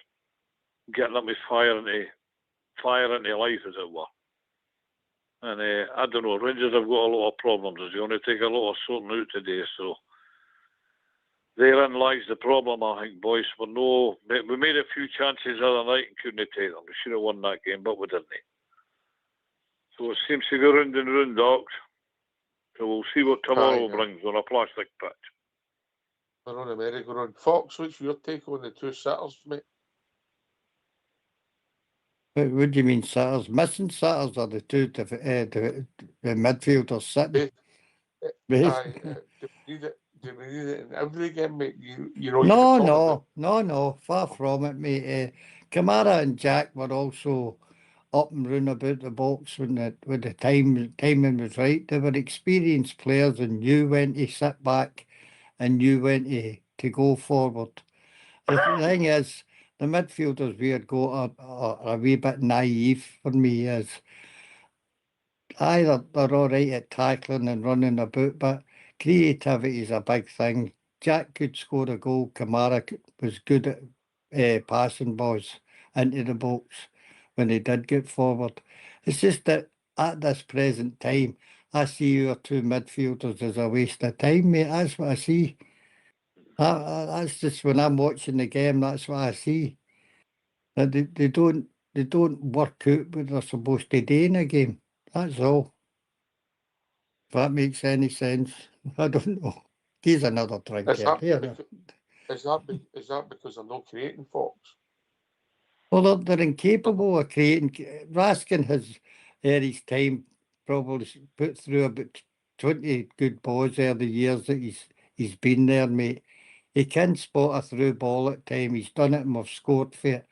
Getting them to fire into life, as it were. And I don't know, Rangers have got a lot of problems. It's going to take a lot of sorting out today, so therein lies the problem, I think, boys. We made a few chances the other night and couldn't take them. We should have won that game, but we didn't. So it seems to go round and round, Docs. So we'll see what tomorrow brings on a plastic pitch. We're on a merry-go-round. Fox, what's your take on the 2 sitters, mate? What do you mean sitters? Missing sitters or the 2 the midfielders sitting? Do we need it in every game, mate? No, far from it, mate. Kamara and Jack were also up and round about the box when the timing was right. They were experienced players and knew when to sit back and knew when to go forward. The thing is, the midfielders we had got are a wee bit naive for me. They're all right at tackling and running about, but creativity is a big thing. Jack could score a goal. Kamara was good at passing balls into the box when he did get forward. It's just that at this present time, I see our two midfielders as a waste of time, mate. That's what I see. That's just when I'm watching the game. That's what I see. That they don't work out what they're supposed to do in a game. That's all. If that makes any sense, I don't know. Here's another drink Is here. that, Here. is that because they're not creating, Fox? Well, they're incapable of creating. Raskin has, at his time, probably put through about 20 good balls there the years that he's been there, mate. He can spot a through ball at time. He's done it and we've scored for it.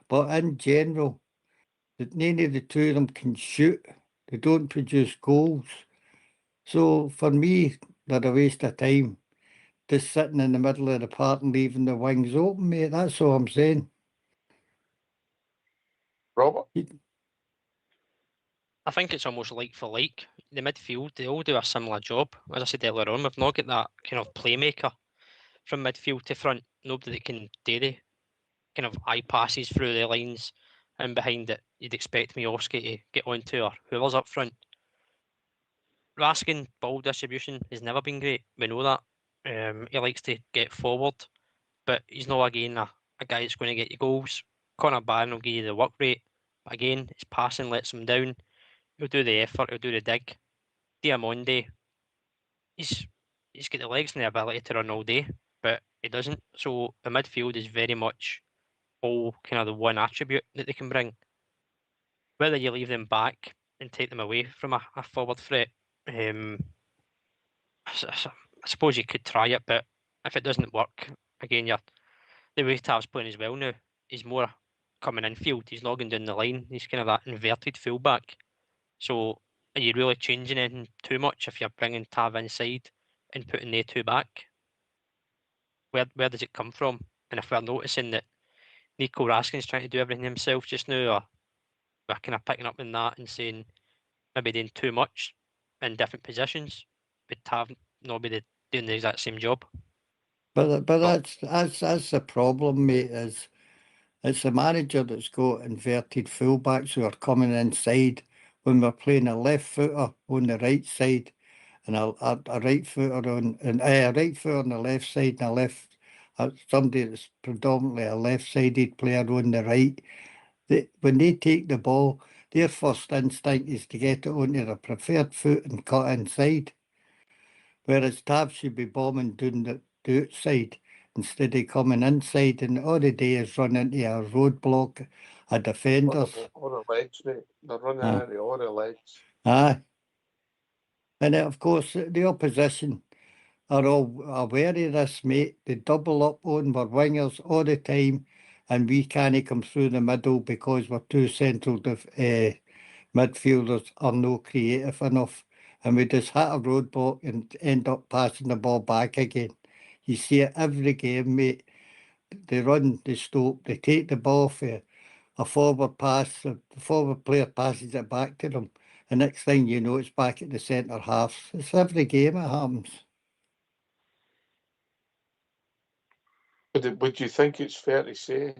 But in general, none of the two of them can shoot. They don't produce goals. So for me, they're a waste of time. Just sitting in the middle of the park and leaving the wings open, mate. That's all I'm saying. Robert? I think it's almost like for like. The midfield, they all do a similar job. As I said earlier on, we've not got that kind of playmaker from midfield to front. Nobody that can do the kind of eye passes through the lines and behind it. You'd expect Miovski to get onto, or whoever's up front. Raskin ball distribution has never been great. We know that. He likes to get forward, but he's not again a guy that's going to get you goals. Connor Barron will give you the work rate, but again, his passing lets him down. He'll do the effort, he'll do the dig. Diamonde, he's got the legs and the ability to run all day, but he doesn't. So the midfield is very much all kind of the one attribute that they can bring. Whether you leave them back and take them away from a forward threat, I suppose you could try it, but if it doesn't work, again, the way Tav's playing as well now, he's more coming infield. He's not going down the line. He's kind of that inverted fullback. So are you really changing anything too much if you're bringing Tav inside and putting the two back? Where does it come from? And if we're noticing that Nico Raskin's trying to do everything himself just now, or we're kind of picking up on that and saying maybe doing too much in different positions, but Tav not be doing the exact same job. But that's the problem, mate. Is it's the manager that's got inverted fullbacks who are coming inside when we're playing a left footer on the right side and a right footer on and a right footer on the left side and a left somebody that's predominantly a left-sided player on the right. When they take the ball, their first instinct is to get it onto their preferred foot and cut inside. Whereas Tav should be bombing down the outside instead of coming inside, and all they do is run into a roadblock, a defenders. On the legs, mate. They're running into all the legs. Aye. And of course, the opposition are all aware of this, mate. They double up on our wingers all the time, and we can't come through the middle because we're too central. Midfielders are no creative enough, and we just hit a roadblock and end up passing the ball back again. You see it every game, mate. They run, they stop, they take the ball for a forward pass, the forward player passes it back to them. The next thing you know, it's back at the centre half. It's every game it happens. Would you think it's fair to say,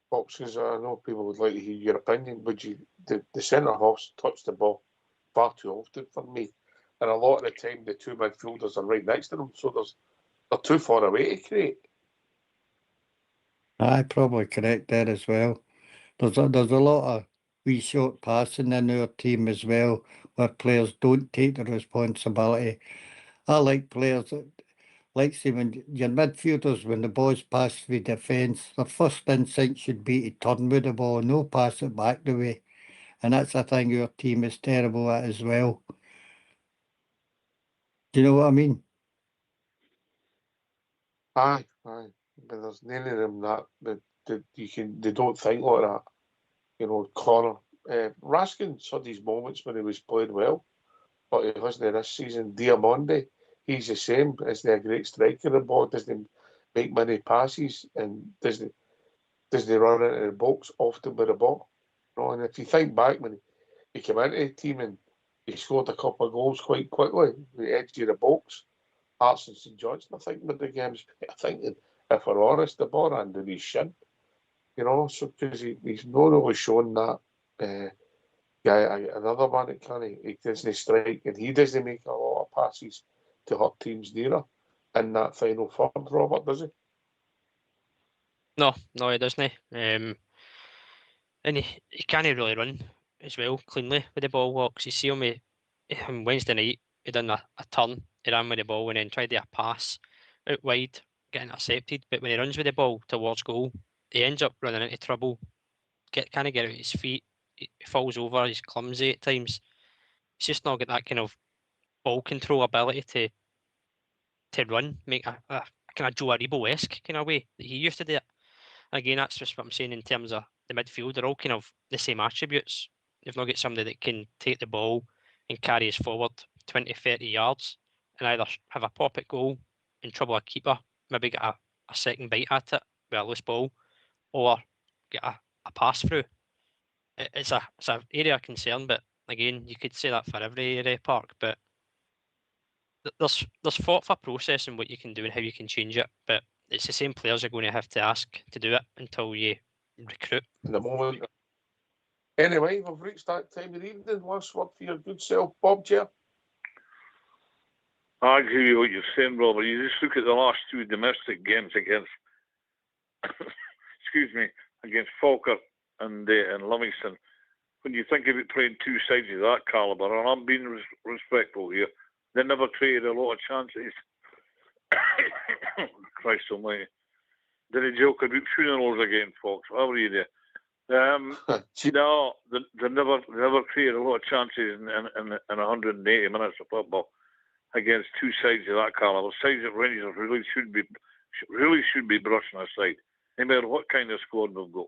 Fox, because I know people would like to hear your opinion, the centre halves touch the ball far too often for me, and a lot of the time the two midfielders are right next to them, so they're too far away to create. Aye, probably correct there as well. There's a lot of wee short passing in our team as well, where players don't take the responsibility. I like players that, like say when your midfielders, when the ball's passed for defence, their first instinct should be to turn with the ball, no pass it back the way. And that's a thing our team is terrible at as well. Do you know what I mean? Aye, but there's none of them that they don't think like that. You know, Connor Raskin's had his moments when he was playing well, but he hasn't this season. Diamonde, he's the same. Isn't a great striker. The ball doesn't make many passes and doesn't run into the box often with the ball. You know, and if you think back when he came into the team and he scored a couple of goals quite quickly, the edge of the box. Hearts and St Johnson, I think, with the games. I think, if we're honest, the ball under his shin, you know, so because he's not really shown that another man that he doesn't strike, and he doesn't make a lot of passes to hurt teams nearer in that final third, Robert, does he? No, he doesn't. And he can't really run as well cleanly with the ball. Walks. You see him on Wednesday night, he done a turn, he ran with the ball and then tried to do a pass out wide, getting intercepted. But when he runs with the ball towards goal, he ends up running into trouble. Can't get out his feet. He falls over. He's clumsy at times. He's just not got that kind of ball control ability to run, make a kind of Joe Aribo-esque kind of way that he used to do it. Again, that's just what I'm saying in terms of the midfield. They're all kind of the same attributes. You've not got somebody that can take the ball and carry us forward 20, 30 yards and either have a pop at goal and trouble a keeper, maybe get a second bite at it with a loose ball, or get a pass through. It's an area of concern, but again, you could say that for every area park, but there's thought for process and what you can do and how you can change it, but it's the same players you're going to have to ask to do it until you recruit. In the moment. Anyway, we've reached that time of the evening. Last word for your good self, Bob Chair. I agree with what you're saying, Robert. You just look at the last two domestic games against, excuse me, against Falkirk and Livingston. When you think of it playing two sides of that calibre, and I'm being respectful here, they never created a lot of chances. Christ almighty. Did he joke about funerals again, folks? Whatever you do. No, they never created a lot of chances in 180 minutes of football against two sides of that calibre. Sides that Rangers really should be brushing aside, no matter what kind of squad we've got.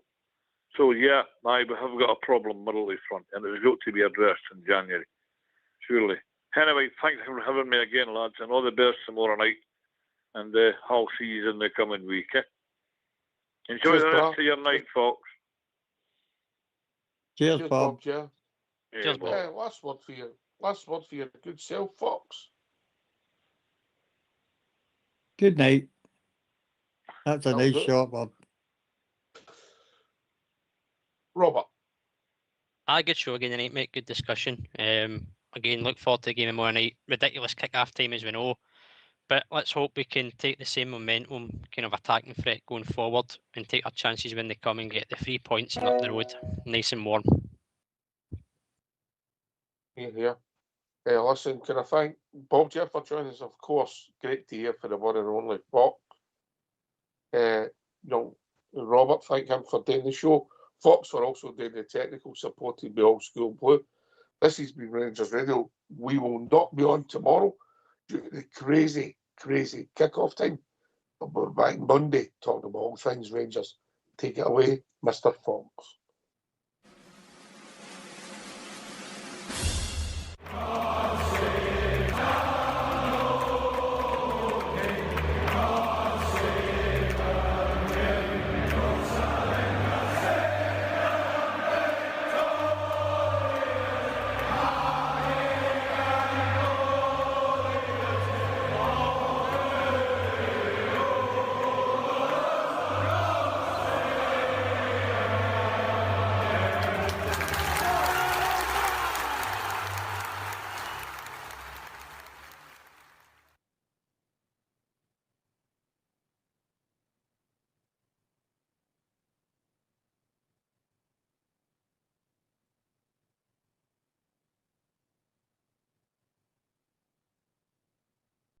So yeah, we have got a problem middle of the front, and it's got to be addressed in January, surely. Anyway, thanks for having me again, lads, and all the best tomorrow night, and I'll see you in the coming week. Enjoy the rest of your night, folks. Cheers, Bob. Yeah. Cheers, Bob. Last word for your good self, Fox. Good night. That's a nice short one. Robert. Good show again tonight, mate. Good discussion. Again, look forward to the game tomorrow night. Ridiculous kick-off time, as we know. But let's hope we can take the same momentum, kind of attacking threat going forward, and take our chances when they come and get the 3 points and up the road, nice and warm. Yeah. Listen, can I thank Bob Jeff for joining us? Of course, great to hear for the one and only Fox. Robert, thank him for doing the show. Fox for also doing the technical, supported by All School Blue. This has been Rangers Radio. We will not be on tomorrow due to the crazy kick-off time. But we're back Monday talking about all things Rangers. Take it away, Mr. Fox.